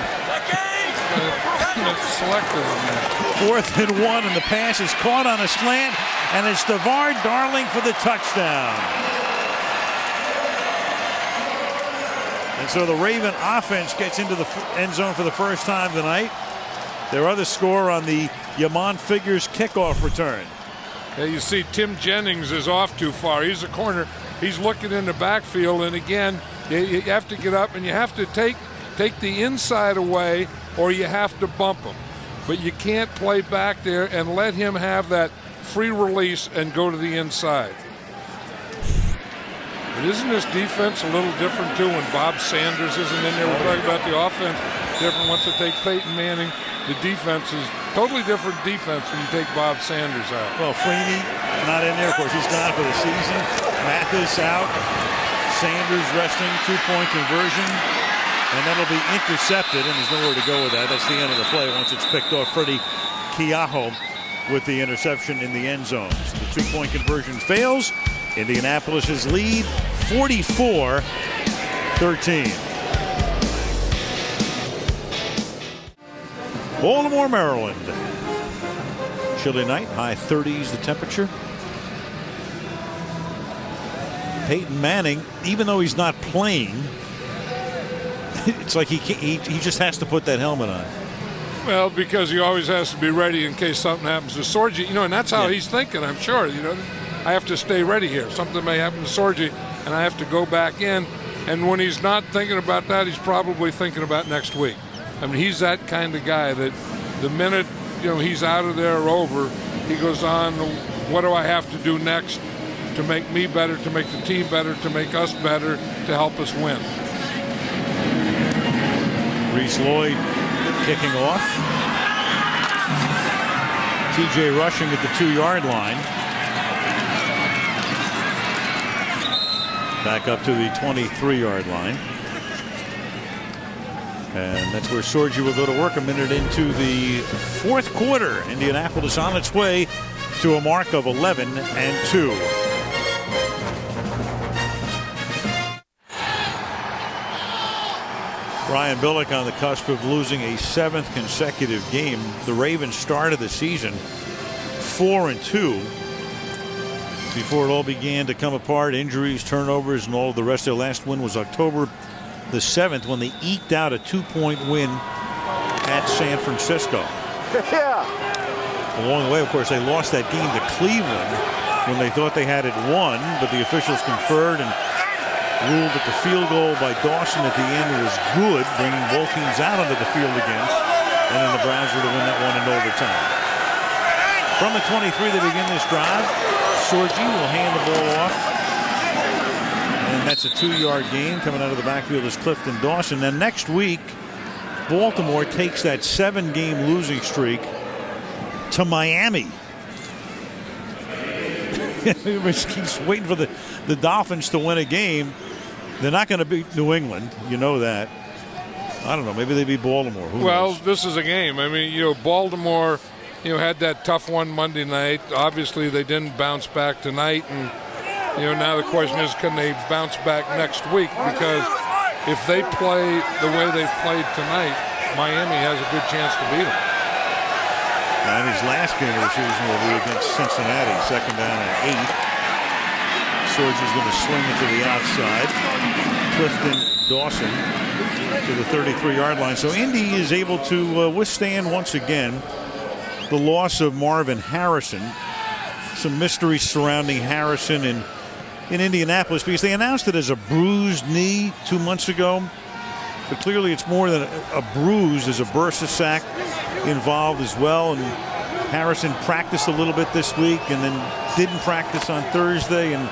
selective on that. 4th and 1, and the pass is caught on a slant, and it's DeVar Darling for the touchdown. And so the Raven offense gets into the end zone for the first time tonight. Their other score on the Yamon Figures kickoff return. Yeah, you see Tim Jennings is off too far. He's a corner. He's looking in the backfield, and again, you have to get up and you have to take the inside away, or you have to bump him. But you can't play back there and let him have that free release and go to the inside. But isn't this defense a little different too when Bob Sanders isn't in there? We're talking about the offense different once they take Peyton Manning. The defense is totally different defense when you take Bob Sanders out. Well, Freeney not in there. Of course, he's gone for the season. Mathis out. Sanders resting, 2-point conversion. And that'll be intercepted, and there's nowhere to go with that. That's the end of the play once it's picked off. Freddie Keaho with the interception in the end zone. So the 2-point conversion fails. Indianapolis's lead, 44-13. Baltimore, Maryland. Chilly night, high 30s the temperature. Peyton Manning, even though he's not playing, it's like he just has to put that helmet on. Well, because he always has to be ready in case something happens to Sorgi. And that's how he's thinking, I'm sure. I have to stay ready here. Something may happen to Sorgi, and I have to go back in. And when he's not thinking about that, he's probably thinking about next week. I mean, he's that kind of guy that the minute he's out of there or over, he goes on, what do I have to do next to make me better, to make the team better, to make us better, to help us win? Reese Lloyd kicking off. TJ rushing at the 2-yard line. Back up to the 23-yard line. And that's where Sorgi will go to work a minute into the 4th quarter. Indianapolis on its way to a mark of 11-2. Brian Billick on the cusp of losing a 7th consecutive game. The Ravens started the season 4-2 before it all began to come apart. Injuries, turnovers, and all of the rest. Their last win was October the 7th when they eked out a 2-point win at San Francisco. Along the way, of course, they lost that game to Cleveland when they thought they had it won, but the officials conferred and ruled that the field goal by Dawson at the end was good, bringing both teams out onto the field again, and then the Browns were to win that one in overtime. From the 23, they begin this drive. Sorgi will hand the ball off. And that's a 2-yard gain. Coming out of the backfield is Clifton Dawson. Then next week, Baltimore takes that 7-game losing streak to Miami. Everybody keeps waiting for the Dolphins to win a game. They're not going to beat New England. You know that. I don't know. Maybe they beat Baltimore. Who knows? This is a game. I mean, Baltimore, had that tough one Monday night. Obviously, they didn't bounce back tonight. And, now the question is, can they bounce back next week? Because if they play the way they played tonight, Miami has a good chance to beat them. Miami's last game of the season will be against Cincinnati, 2nd down and 8. Sorgi's going to swing it to the outside. Clifton Dawson to the 33-yard line. So Indy is able to withstand once again the loss of Marvin Harrison. Some mystery surrounding Harrison in Indianapolis because they announced it as a bruised knee 2 months ago. But clearly it's more than a bruise. There's a bursa sac involved as well. And Harrison practiced a little bit this week and then didn't practice on Thursday. And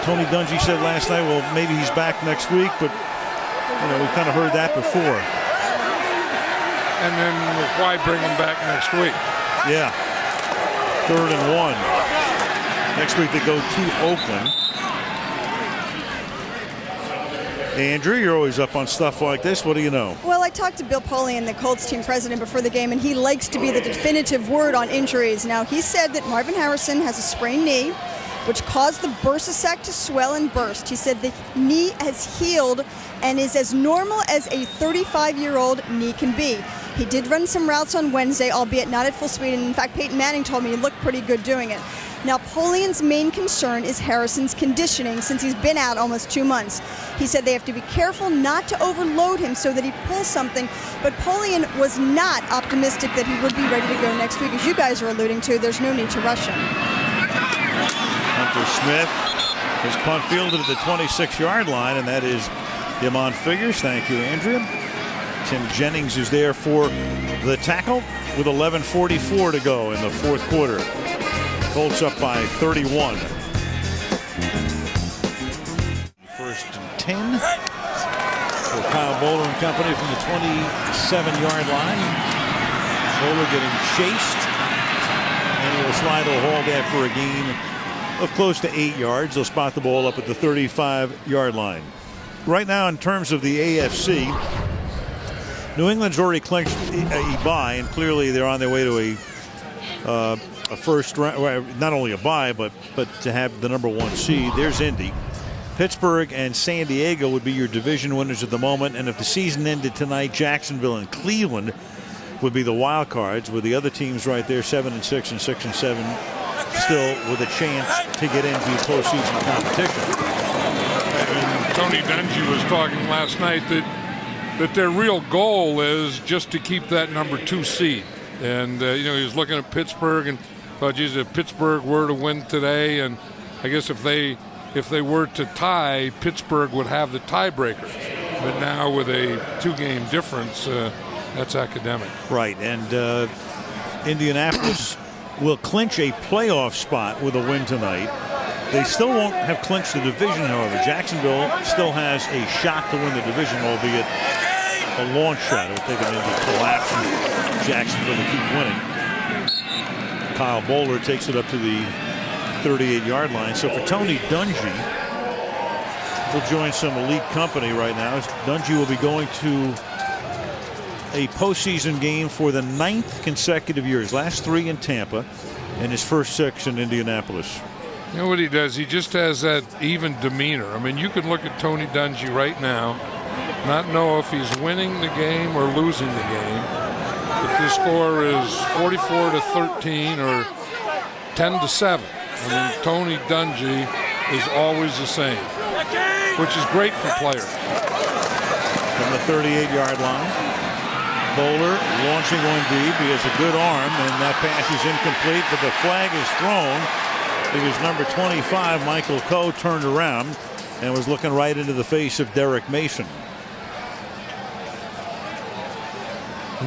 Tony Dungy said last night, well, maybe he's back next week. But, we've kind of heard that before. And then why bring him back next week? Yeah. 3rd and 1. Next week they go to Oakland. Andrew, you're always up on stuff like this. What do you know? Well, I talked to Bill Polian, the Colts team president, before the game, and he likes to be the definitive word on injuries. Now, he said that Marvin Harrison has a sprained knee. which caused the bursa sac to swell and burst. He said the knee has healed and is as normal as a 35-year-old knee can be. He did run some routes on Wednesday, albeit not at full speed, and in fact, Peyton Manning told me he looked pretty good doing it. Now, Polian's main concern is Harrison's conditioning since he's been out almost 2 months. He said they have to be careful not to overload him so that he pulls something, but Polian was not optimistic that he would be ready to go next week. As you guys are alluding to, there's no need to rush him. Hunter Smith is punt fielded at the 26-yard line, and that is him on figures. Thank you, Andrea. Tim Jennings is there for the tackle with 11:44 to go in the fourth quarter. Colts up by 31. First and 10 for Kyle Bowler and company from the 27-yard line. Bowler getting chased, and he will slide the hauled after a gain of close to 8 yards. They'll spot the ball up at the 35-yard line. Right now, in terms of the AFC, New England's already clinched a bye, and clearly they're on their way to a first round, not only a bye, but to have the number 1 seed. There's Indy. Pittsburgh and San Diego would be your division winners at the moment, and if the season ended tonight, Jacksonville and Cleveland would be the wild cards, with the other teams right there, 7-6 and 6-7, still with a chance to get into postseason competition. And Tony Dungy was talking last night that their real goal is just to keep that number 2 seed. And, he was looking at Pittsburgh and thought, geez, if Pittsburgh were to win today, and I guess if they were to tie, Pittsburgh would have the tiebreaker. But now with a 2-game difference, that's academic. Right, and Indianapolis will clinch a playoff spot with a win tonight. They still won't have clinched the division, however. Jacksonville still has a shot to win the division, albeit a long shot. It would take them into collapse and Jacksonville to keep winning. Kyle Bowler takes it up to the 38-yard line. So for Tony Dungy, will join some elite company right now. Dungy will be going to a postseason game for the 9th consecutive year. His last 3 in Tampa and his first 6 in Indianapolis. You know what he does? He just has that even demeanor. I mean, you can look at Tony Dungy right now, not know if he's winning the game or losing the game. If the score is 44-13 or 10-7. I mean, Tony Dungy is always the same, which is great for players. From the 38-yard line, Bowler launching one deep. He has a good arm, and that pass is incomplete, but the flag is thrown. It was number 25, Michael Coe, turned around and was looking right into the face of Derek Mason.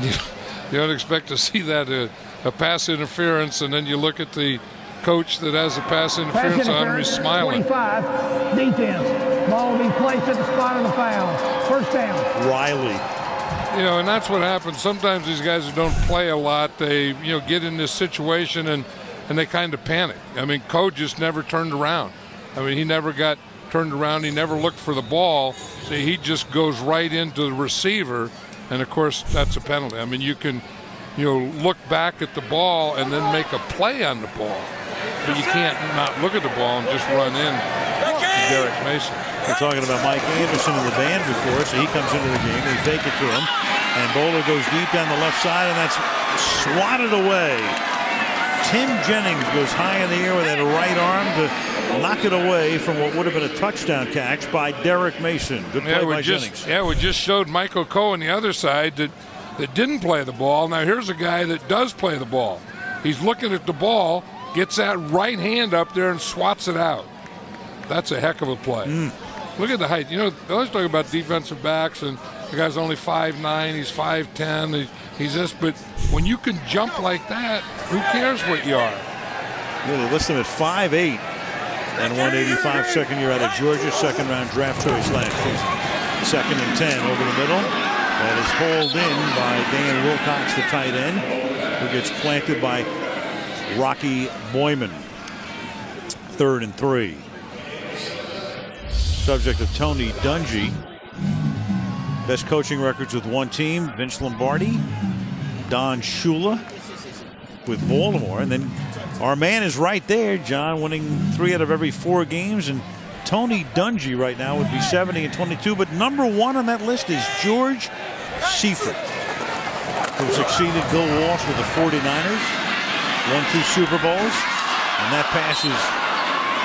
You don't expect to see that a pass interference, and then you look at the coach that has a pass interference on him, he's smiling. 25, defense. Ball will be placed at the spot of the foul. First down. Riley. And that's what happens. Sometimes these guys who don't play a lot, they get in this situation and they kind of panic. I mean, Coe just never turned around. I mean, he never got turned around. He never looked for the ball. So he just goes right into the receiver, and of course that's a penalty. I mean, you can look back at the ball and then make a play on the ball, but you can't not look at the ball and just run in to Derek Mason. We're talking about Mike Anderson in the band before, so he comes into the game. They fake it to him, and Bowler goes deep down the left side, and that's swatted away. Tim Jennings goes high in the air with that right arm to knock it away from what would have been a touchdown catch by Derek Mason. Good play by Jennings. Yeah, we just showed Michael Coe on the other side that didn't play the ball. Now here's a guy that does play the ball. He's looking at the ball, gets that right hand up there and swats it out. That's a heck of a play. Look at the height. They always talk about defensive backs, and the guy's only 5'9", he's 5'10", he's this, but when you can jump like that, who cares what you are? Yeah, they list him at 5'8", and 185, second year out of Georgia, second round draft choice last season. 2nd and 10 over the middle. That is hauled in by Dan Wilcox, the tight end, who gets planted by Rocky Boyman. 3rd and 3. Subject of Tony Dungy. Best coaching records with one team, Vince Lombardi, Don Shula with Baltimore, and then Our man is right there, John, winning 3 out of every 4 games, and Tony Dungy right now would be 70-22. But number 1 on that list is George Seifert, who succeeded Bill Walsh with the 49ers, won 2 Super Bowls, and that passes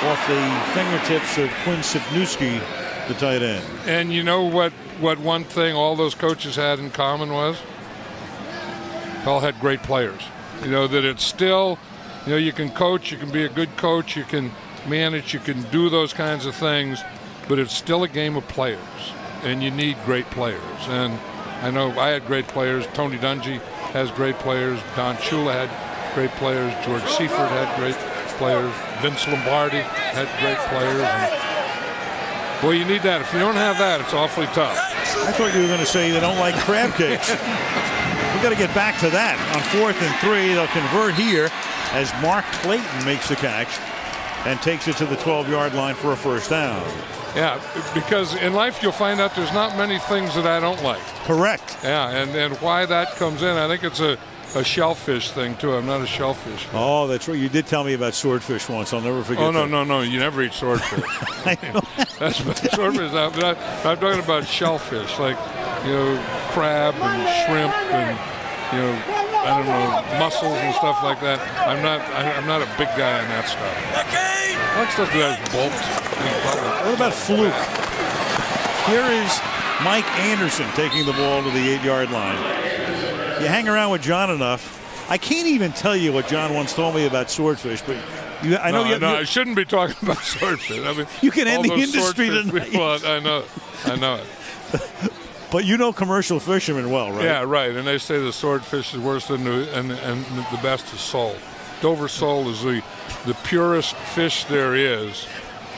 off the fingertips of Quinn Sipniewski, the tight end. And you know what one thing all those coaches had in common was? They all had great players. You know, that it's still, you know, you can coach, you can be a good coach, you can manage, you can do those kinds of things, but it's still a game of players, and you need great players. And I know I had great players. Tony Dungy has great players. Don Shula had great players. George Seifert had great players. Vince Lombardi had great players. And, well, you need that. If you don't have that, it's awfully tough. I thought you were going to say they don't like crab cakes. We've got to get back to that. On 4th and 3, they'll convert here as Mark Clayton makes the catch and takes it to the 12-yard line for a first down. Yeah, because in life you'll find out there's not many things that I don't like. Correct. Yeah, and why that comes in, I think it's a shellfish thing, too. I'm not a shellfish. Oh, that's right. You did tell me about swordfish once. I'll never forget that. No. You never eat swordfish. I know. That's swordfish. I'm talking about shellfish, like, you know, crab and shrimp and, you know, I don't know, mussels and stuff like that. I'm not a big guy on that stuff. I like stuff that has bolts. What about fluke? Here is Mike Anderson taking the ball to the 8-yard line. You hang around with John enough. I can't even tell you what John once told me about swordfish, but I know I shouldn't be talking about swordfish. I mean, you can end the industry tonight. Well, I know it. But you know commercial fishermen well, right? Yeah, right. And they say the swordfish is worse than and the best is sole. Dover sole is the purest fish there is.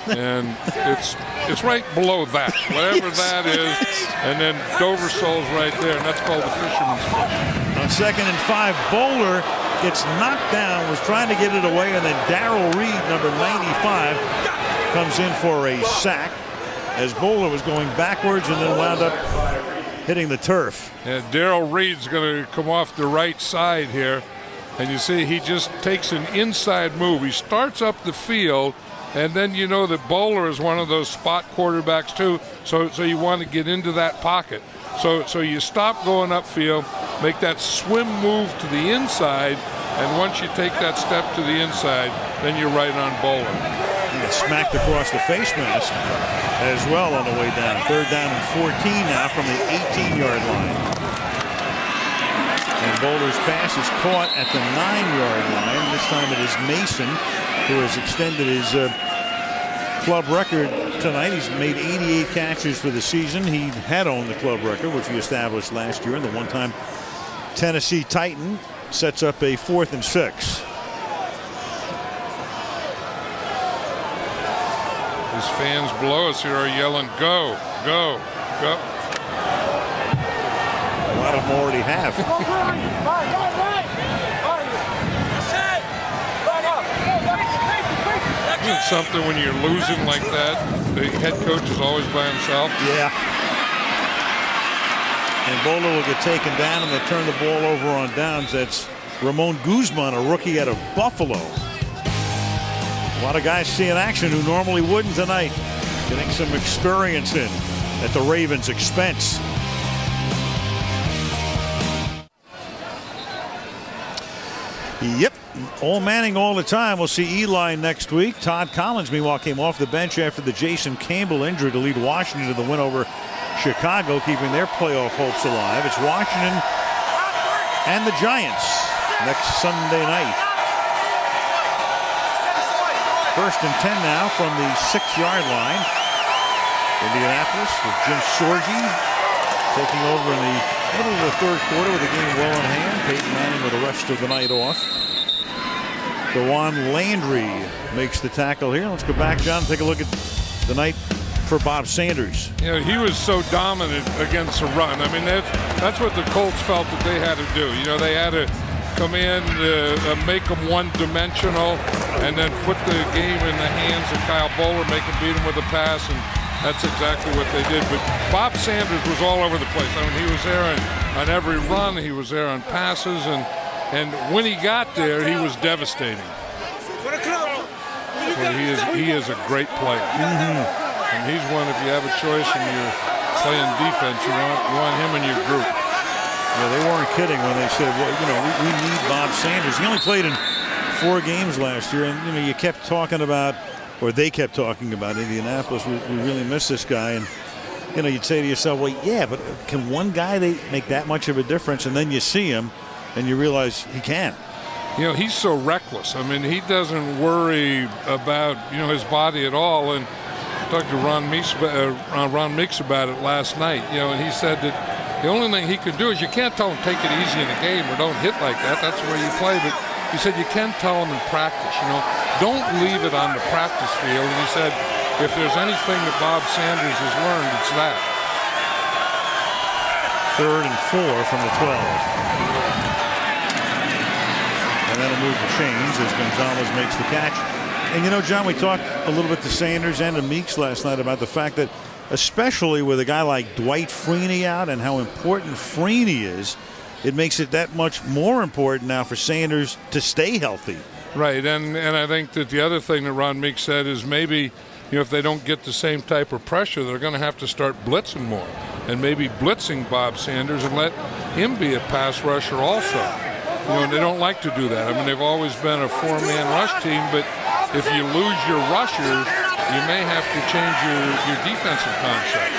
And it's right below that, whatever that is, and then Dover sole's right there, and that's called the fisherman's fish. On 2nd and 5, Bowler gets knocked down, was trying to get it away, and then Darrell Reed, number 95, comes in for a sack as Bowler was going backwards and then wound up hitting the turf. Yeah, Darrell Reed's going to come off the right side here, and you see he just takes an inside move. He starts up the field. And then you know that Bowler is one of those spot quarterbacks too, so you want to get into that pocket. So you stop going upfield, make that swim move to the inside, and once you take that step to the inside, then you're right on Bowler. He gets smacked across the face mask as well on the way down. 3rd down and 14 now from the 18-yard line. And Bowler's pass is caught at the 9-yard line. This time it is Mason who has extended his club record tonight. He's made 88 catches for the season. He had owned the club record, which he established last year, and the one-time Tennessee Titan sets up a 4th and 6. His fans below us here are yelling, "Go, go, go." A lot of them already have. It's something when you're losing like that, the head coach is always by himself. Yeah. And Bowler will get taken down, and they turn the ball over on downs. That's Ramon Guzman, a rookie out of Buffalo. A lot of guys seeing action who normally wouldn't tonight. Getting some experience in at the Ravens' expense. Yep. All Manning all the time. We'll see Eli next week. Todd Collins, meanwhile, came off the bench after the Jason Campbell injury to lead Washington to the win over Chicago, keeping their playoff hopes alive. It's Washington and the Giants next Sunday night. 1st and 10 now from the 6-yard line. Indianapolis with Jim Sorgi taking over in the middle of the 3rd quarter with the game well in hand. Peyton Manning with the rest of the night off. DeJuan Landry makes the tackle here. Let's go back, John, and take a look at the night for Bob Sanders. You know, he was so dominant against the run. I mean, that's what the Colts felt that they had to do. You know, they had to come in, make them one-dimensional, and then put the game in the hands of Kyle Bowler, make him beat him with a pass, and that's exactly what they did. But Bob Sanders was all over the place. I mean, he was there on every run. He was there on passes, and when he got there, he was devastating. Well, he is a great player. And he's one, if you have a choice and you're playing defense, you want him in your group. Yeah, they weren't kidding when they said, well, we need Bob Sanders. He only played in 4 games last year, and you kept talking about, or they kept talking about Indianapolis. We really miss this guy, and you'd say to yourself, well, yeah, but can one guy make that much of a difference? And then you see him, and you realize he can. He's so reckless. I mean, he doesn't worry about his body at all. And I talked to Ron Meeks about it last night. And he said that the only thing he could do is you can't tell him take it easy in a game or don't hit like that. That's where you play. But he said you can tell him in practice. Don't leave it on the practice field. And he said if there's anything that Bob Sanders has learned, it's that. 3rd and 4 from the 12. And that'll move the chains as Gonzalez makes the catch. And John, we talked a little bit to Sanders and to Meeks last night about the fact that, especially with a guy like Dwight Freeney out and how important Freeney is, it makes it that much more important now for Sanders to stay healthy. Right, and I think that the other thing that Ron Meeks said is maybe if they don't get the same type of pressure, they're going to have to start blitzing more and maybe blitzing Bob Sanders and let him be a pass rusher also. And they don't like to do that. I mean, they've always been a 4-man rush team, but if you lose your rushers, you may have to change your defensive concept.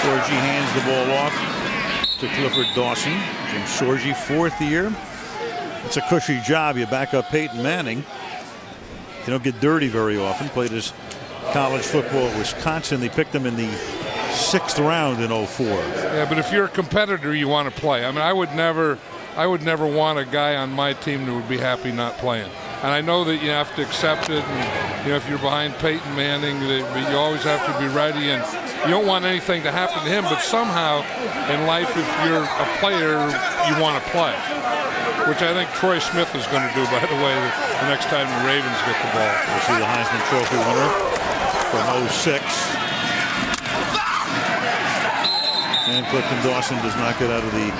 Sorgi hands the ball off to Clifford Dawson. Jim Sorgi, 4th year. It's a cushy job. You back up Peyton Manning. You don't get dirty very often. Played his college football at Wisconsin. They picked him in the 6th round in 04. Yeah, but if you're a competitor, you want to play. I mean, I would never want a guy on my team that would be happy not playing. And I know that you have to accept it. And if you're behind Peyton Manning, you always have to be ready. And you don't want anything to happen to him. But somehow in life, if you're a player, you want to play, which I think Troy Smith is going to do, by the way, the next time the Ravens get the ball. We'll see the Heisman Trophy winner from 06. And Clifton Dawson does not get out of the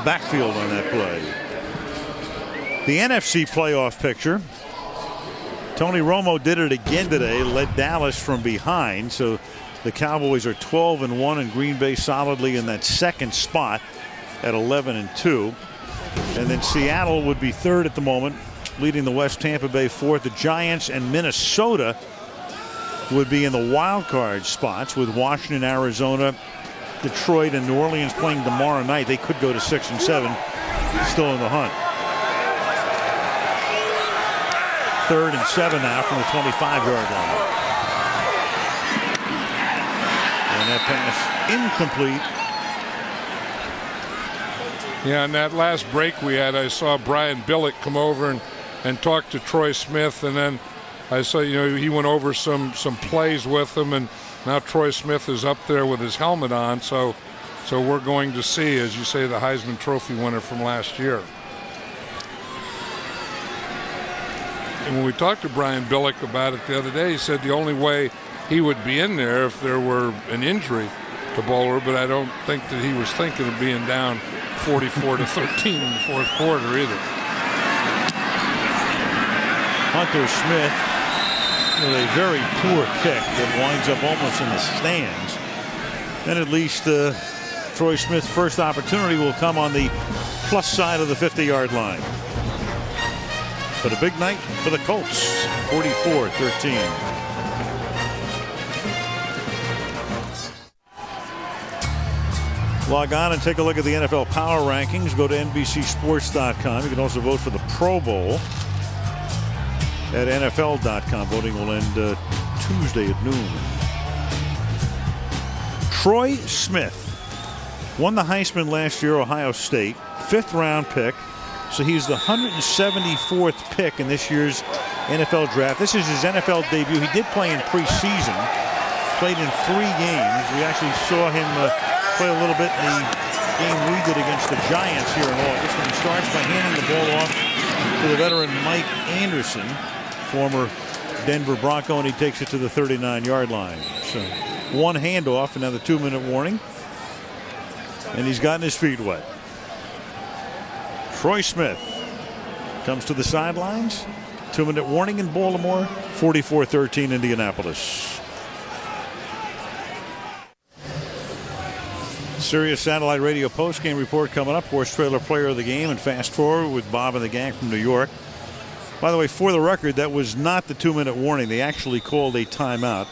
backfield on that play. The NFC playoff picture. Tony Romo did it again today, led Dallas from behind. So the Cowboys are 12-1 and Green Bay solidly in that 2nd spot at 11-2. And then Seattle would be 3rd at the moment, leading the West. Tampa Bay 4th. The Giants and Minnesota would be in the wild card spots with Washington, Arizona, Detroit, and New Orleans playing tomorrow night. They could go to 6 and 7, still in the hunt. 3rd and 7 now from the 25-yard line. And that pass incomplete. Yeah, in that last break we had, I saw Brian Billick come over and talk to Troy Smith, and then I saw, he went over some plays with him, and now Troy Smith is up there with his helmet on, so we're going to see, as you say, the Heisman Trophy winner from last year. And when we talked to Brian Billick about it the other day, he said the only way he would be in there if there were an injury to Bowler, but I don't think that he was thinking of being down 44-13 in the 4th quarter either. Hunter Smith with a very poor kick that winds up almost in the stands. And at least Troy Smith's first opportunity will come on the plus side of the 50-yard line. But a big night for the Colts, 44-13. Log on and take a look at the NFL Power Rankings. Go to NBCSports.com. You can also vote for the Pro Bowl at NFL.com. Voting will end Tuesday at noon. Troy Smith won the Heisman last year, Ohio State. 5th-round pick. So he's the 174th pick in this year's NFL draft. This is his NFL debut. He did play in preseason. Played in 3 games. We actually saw him play a little bit in the game we did against the Giants here in August. And he starts by handing the ball off to the veteran Mike Anderson, former Denver Bronco, and he takes it to the 39-yard line. So 1 handoff, and now the 2-minute warning. And he's gotten his feet wet. Troy Smith comes to the sidelines. 2-minute warning in Baltimore. 44-13 Indianapolis. Sirius Satellite Radio postgame report coming up. Horse Trailer Player of the Game and Fast Forward with Bob and the gang from New York. By the way, for the record, that was not the 2-minute warning. They actually called a timeout.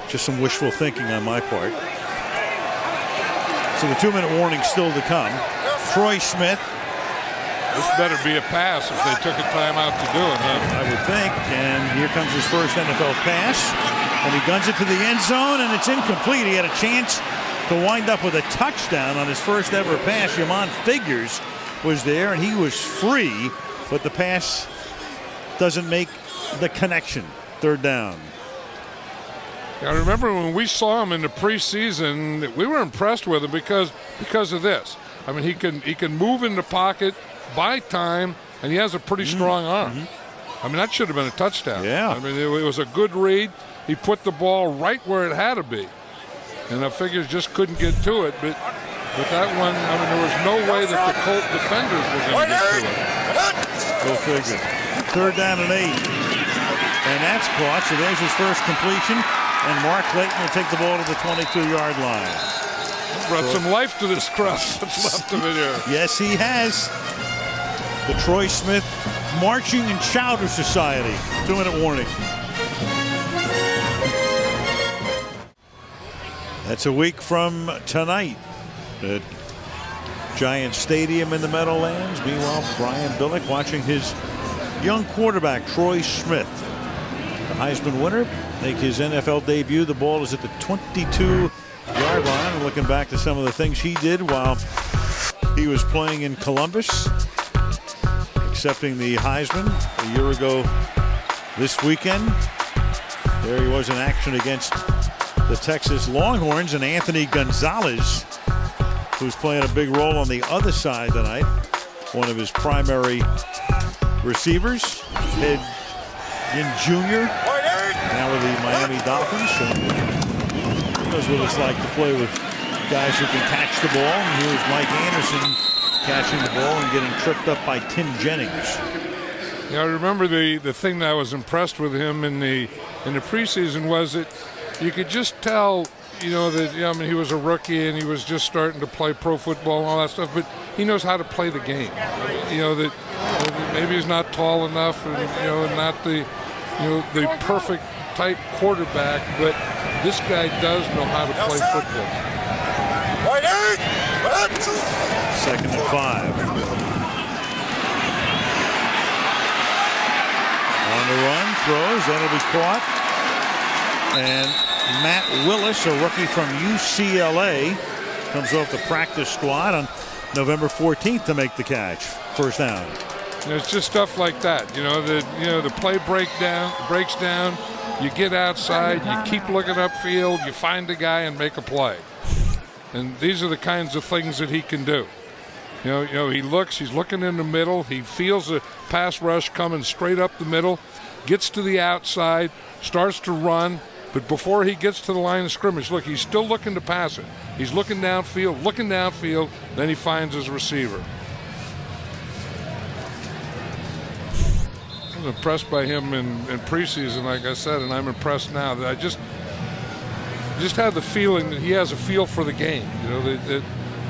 Just some wishful thinking on my part. So the 2-minute warning still to come. Troy Smith. This better be a pass if they took a timeout to do it, huh? I would think. And here comes his first NFL pass. And he guns it to the end zone, and it's incomplete. He had a chance to wind up with a touchdown on his first ever pass. Yamon Figures was there, and he was free, but the pass doesn't make the connection. Third down. I remember when we saw him in the preseason, we were impressed with him because of this. I mean, he can move in the pocket, buy time, and he has a pretty strong arm. I mean, that should have been a touchdown. Yeah. I mean, it was a good read. He put the ball right where it had to be. And I figures just couldn't get to it. But that one, I mean, there was no way that the Colt defenders were going to get to it. Go figure. Third down and 8. And that's caught. So there's his first completion. And Mark Clayton will take the ball to the 22-yard line. Brought some life to this crowd that's left of it here. Yes, he has. The Troy Smith Marching and Chowder Society. 2-minute warning. That's a week from tonight at Giant Stadium in the Meadowlands. Meanwhile, Brian Billick watching his young quarterback, Troy Smith, the Heisman winner, make his NFL debut. The ball is at the 22-yard line. And looking back to some of the things he did while he was playing in Columbus, accepting the Heisman a year ago this weekend. There he was in action against the Texas Longhorns, and Anthony Gonzalez, who's playing a big role on the other side tonight, one of his primary receivers, head in junior, now with the Miami Dolphins. So he knows what it's like to play with guys who can catch the ball. And here's Mike Anderson catching the ball and getting tripped up by Tim Jennings. Yeah, I remember the thing that I was impressed with him in the preseason was that you could just tell, that I mean, he was a rookie and he was just starting to play pro football and all that stuff, but he knows how to play the game. That maybe he's not tall enough and not the perfect type quarterback, but this guy does know how to play football. 2nd and 5. On the run, throws, that'll be caught. And Matt Willis, a rookie from UCLA, comes off the practice squad on November 14th to make the catch. First down. It's just stuff like that. The play breaks down. You get outside, you keep looking upfield, you find the guy and make a play. And these are the kinds of things that he can do. He's looking in the middle, he feels a pass rush coming straight up the middle, gets to the outside, starts to run. But before he gets to the line of scrimmage, look, he's still looking to pass it. He's looking downfield, then he finds his receiver. I was impressed by him in preseason, like I said, and I'm impressed now. That I just have the feeling that he has a feel for the game.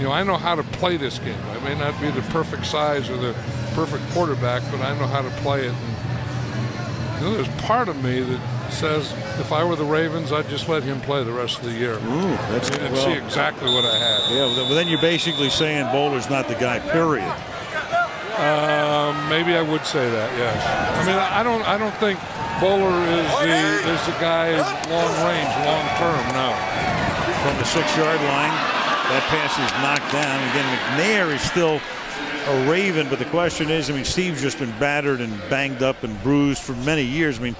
I know how to play this game. I may not be the perfect size or the perfect quarterback, but I know how to play it. And, there's part of me that says if I were the Ravens, I'd just let him play the rest of the year. And see exactly what I had. Yeah, well, then you're basically saying Bowler's not the guy, period. Maybe I would say that, yes. I mean, I don't think Bowler is the guy long range, long term, no. From the 6-yard line, that pass is knocked down. Again, McNair is still a Raven, but the question is, I mean, Steve's just been battered and banged up and bruised for many years. I mean,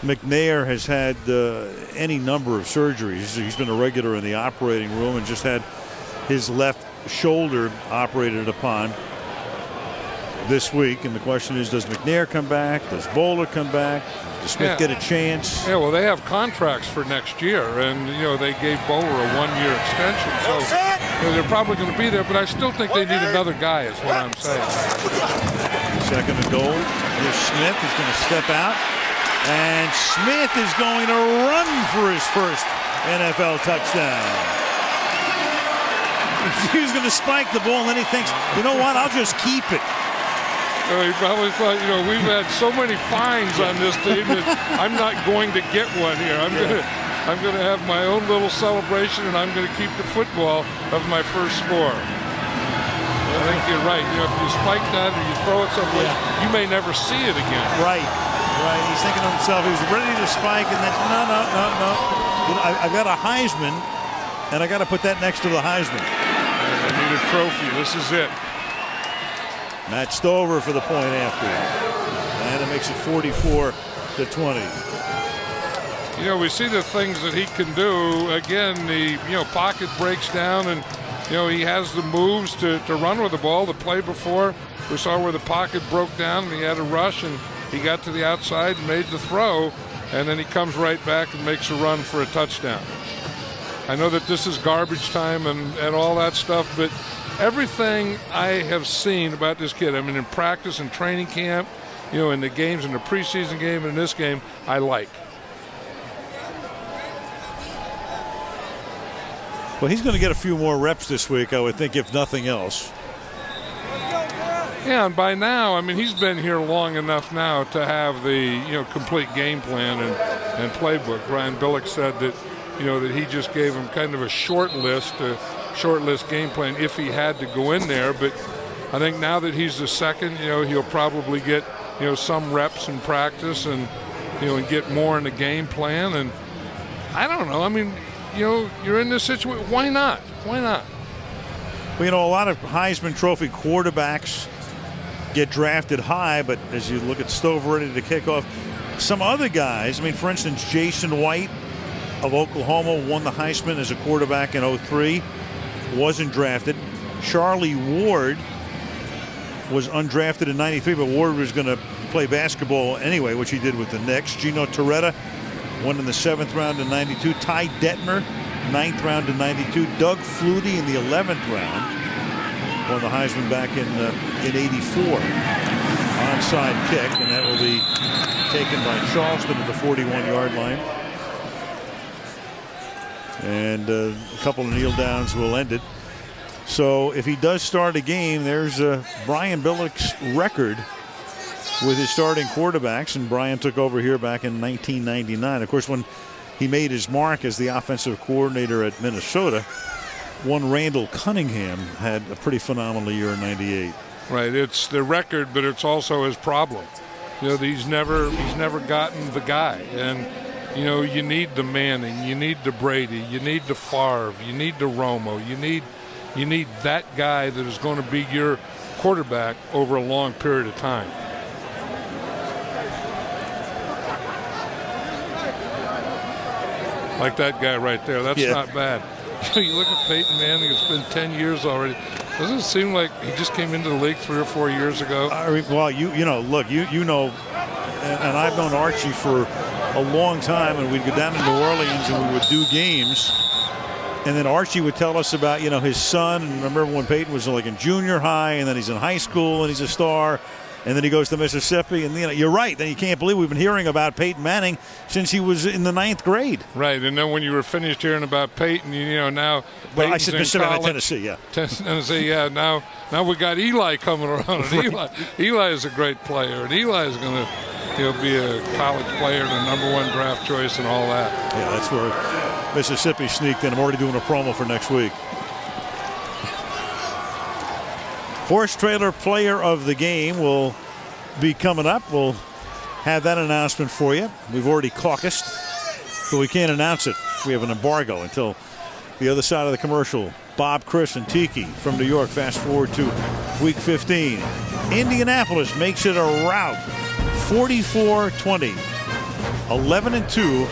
McNair has had any number of surgeries. He's been a regular in the operating room and just had his left shoulder operated upon this week. And the question is, does McNair come back? Does Bowler come back? Does Smith get a chance? Yeah, well, they have contracts for next year, and they gave Bowler a 1-year extension, so they're probably going to be there. But I still think they need another guy, is what I'm saying. Second and goal. Here's Smith is going to step out. And Smith is going to run for his first NFL touchdown. He's going to spike the ball, and then he thinks, you know what, I'll just keep it. He probably thought, we've had so many fines on this team that I'm not going to get one here. I'm going to have my own little celebration, and I'm going to keep the football of my first score. I think you're right. If you spike that or you throw it someplace, you may never see it again. Right. He's thinking to himself, he's ready to spike, and then, no. I've got a Heisman, and I got to put that next to the Heisman. I need a trophy. This is it. Matt Stover for the point after. And it makes it 44-20. We see the things that he can do. Again, the pocket breaks down, and he has the moves to run with the ball. The play before, we saw where the pocket broke down, and he had a rush, and he got to the outside and made the throw, and then he comes right back and makes a run for a touchdown. I know that this is garbage time and all that stuff, but everything I have seen about this kid, in practice and training camp, in the games, in the preseason game, and in this game, I like. Well, he's going to get a few more reps this week, I would think, if nothing else. Yeah, and by now, he's been here long enough now to have the, complete game plan and playbook. Brian Billick said that, that he just gave him kind of a short list game plan if he had to go in there. But I think now that he's the second, he'll probably get, some reps in practice and, and get more in the game plan. And I don't know. You're in this situation. Why not? Well, a lot of Heisman Trophy quarterbacks get drafted high, but as you look at Stover ready to kick off, some other guys, for instance, Jason White of Oklahoma won the Heisman as a quarterback in 2003, wasn't drafted. Charlie Ward was undrafted in 93, but Ward was going to play basketball anyway, which he did with the Knicks. Gino Torretta won in the 7th round in 92. Ty Detmer, 9th round in 92. Doug Flutie in the 11th round won the Heisman back in 84. Onside kick, and that will be taken by Charleston at the 41-yard line. And a couple of kneel downs will end it. So if he does start a game, there's Brian Billick's record with his starting quarterbacks, and Brian took over here back in 1999. Of course, when he made his mark as the offensive coordinator at Minnesota, one Randall Cunningham had a pretty phenomenal year in 98. Right, it's the record, but it's also his problem. He's never gotten the guy, and you need the Manning, you need the Brady, you need the Favre, you need the Romo, you need that guy that is going to be your quarterback over a long period of time. Like that guy right there, that's not bad. You look at Peyton Manning, it's been 10 years already. Doesn't it seem like he just came into the league 3 or 4 years ago? Well, look, and I've known Archie for a long time, and we'd go down to New Orleans and we would do games, and then Archie would tell us about, his son. And remember when Peyton was like in junior high, and then he's in high school and he's a star, and then he goes to Mississippi, and you're right. Then you can't believe we've been hearing about Peyton Manning since he was in the 9th grade. Right, and then when you were finished hearing about Peyton, now. Well, I said Tennessee, yeah. Tennessee, yeah. Now we got Eli coming around, and Eli is a great player, and Eli is going to be a college player and a #1 draft choice and all that. Yeah, that's where Mississippi sneaked in. I'm already doing a promo for next week. Horse Trailer Player of the Game will be coming up. We'll have that announcement for you. We've already caucused, but we can't announce it. We have an embargo until the other side of the commercial. Bob, Chris, and Tiki from New York. Fast forward to week 15. Indianapolis makes it a rout. 44-20. 11-2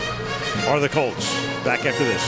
are the Colts. Back after this.